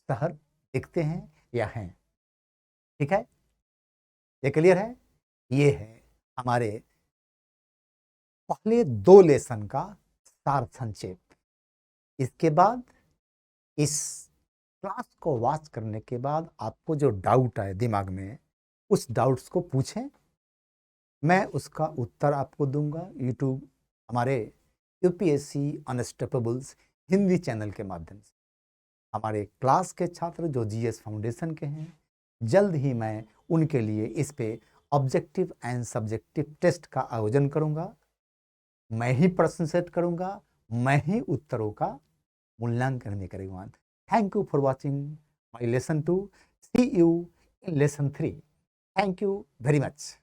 शहर दिखते हैं या हैं। ठीक है, ये क्लियर है? ये है हमारे पहले 2 लेसन का सार संक्षेप। इसके बाद इस क्लास को वॉच करने के बाद आपको जो डाउट आए दिमाग में, उस डाउट्स को पूछें, मैं उसका उत्तर आपको दूंगा यूट्यूब, हमारे यूपीएससी अनस्टॉपेबल्स हिंदी चैनल के माध्यम से। हमारे क्लास के छात्र जो जीएस फाउंडेशन के हैं, जल्द ही मैं उनके लिए इस पे ऑब्जेक्टिव एंड सब्जेक्टिव टेस्ट का आयोजन करूंगा। मैं ही प्रश्न सेट करूंगा, मैं ही उत्तरों का मूल्यांकन भी करूंगा। Thank you for watching my lesson 2। See you in lesson 3। Thank you very much.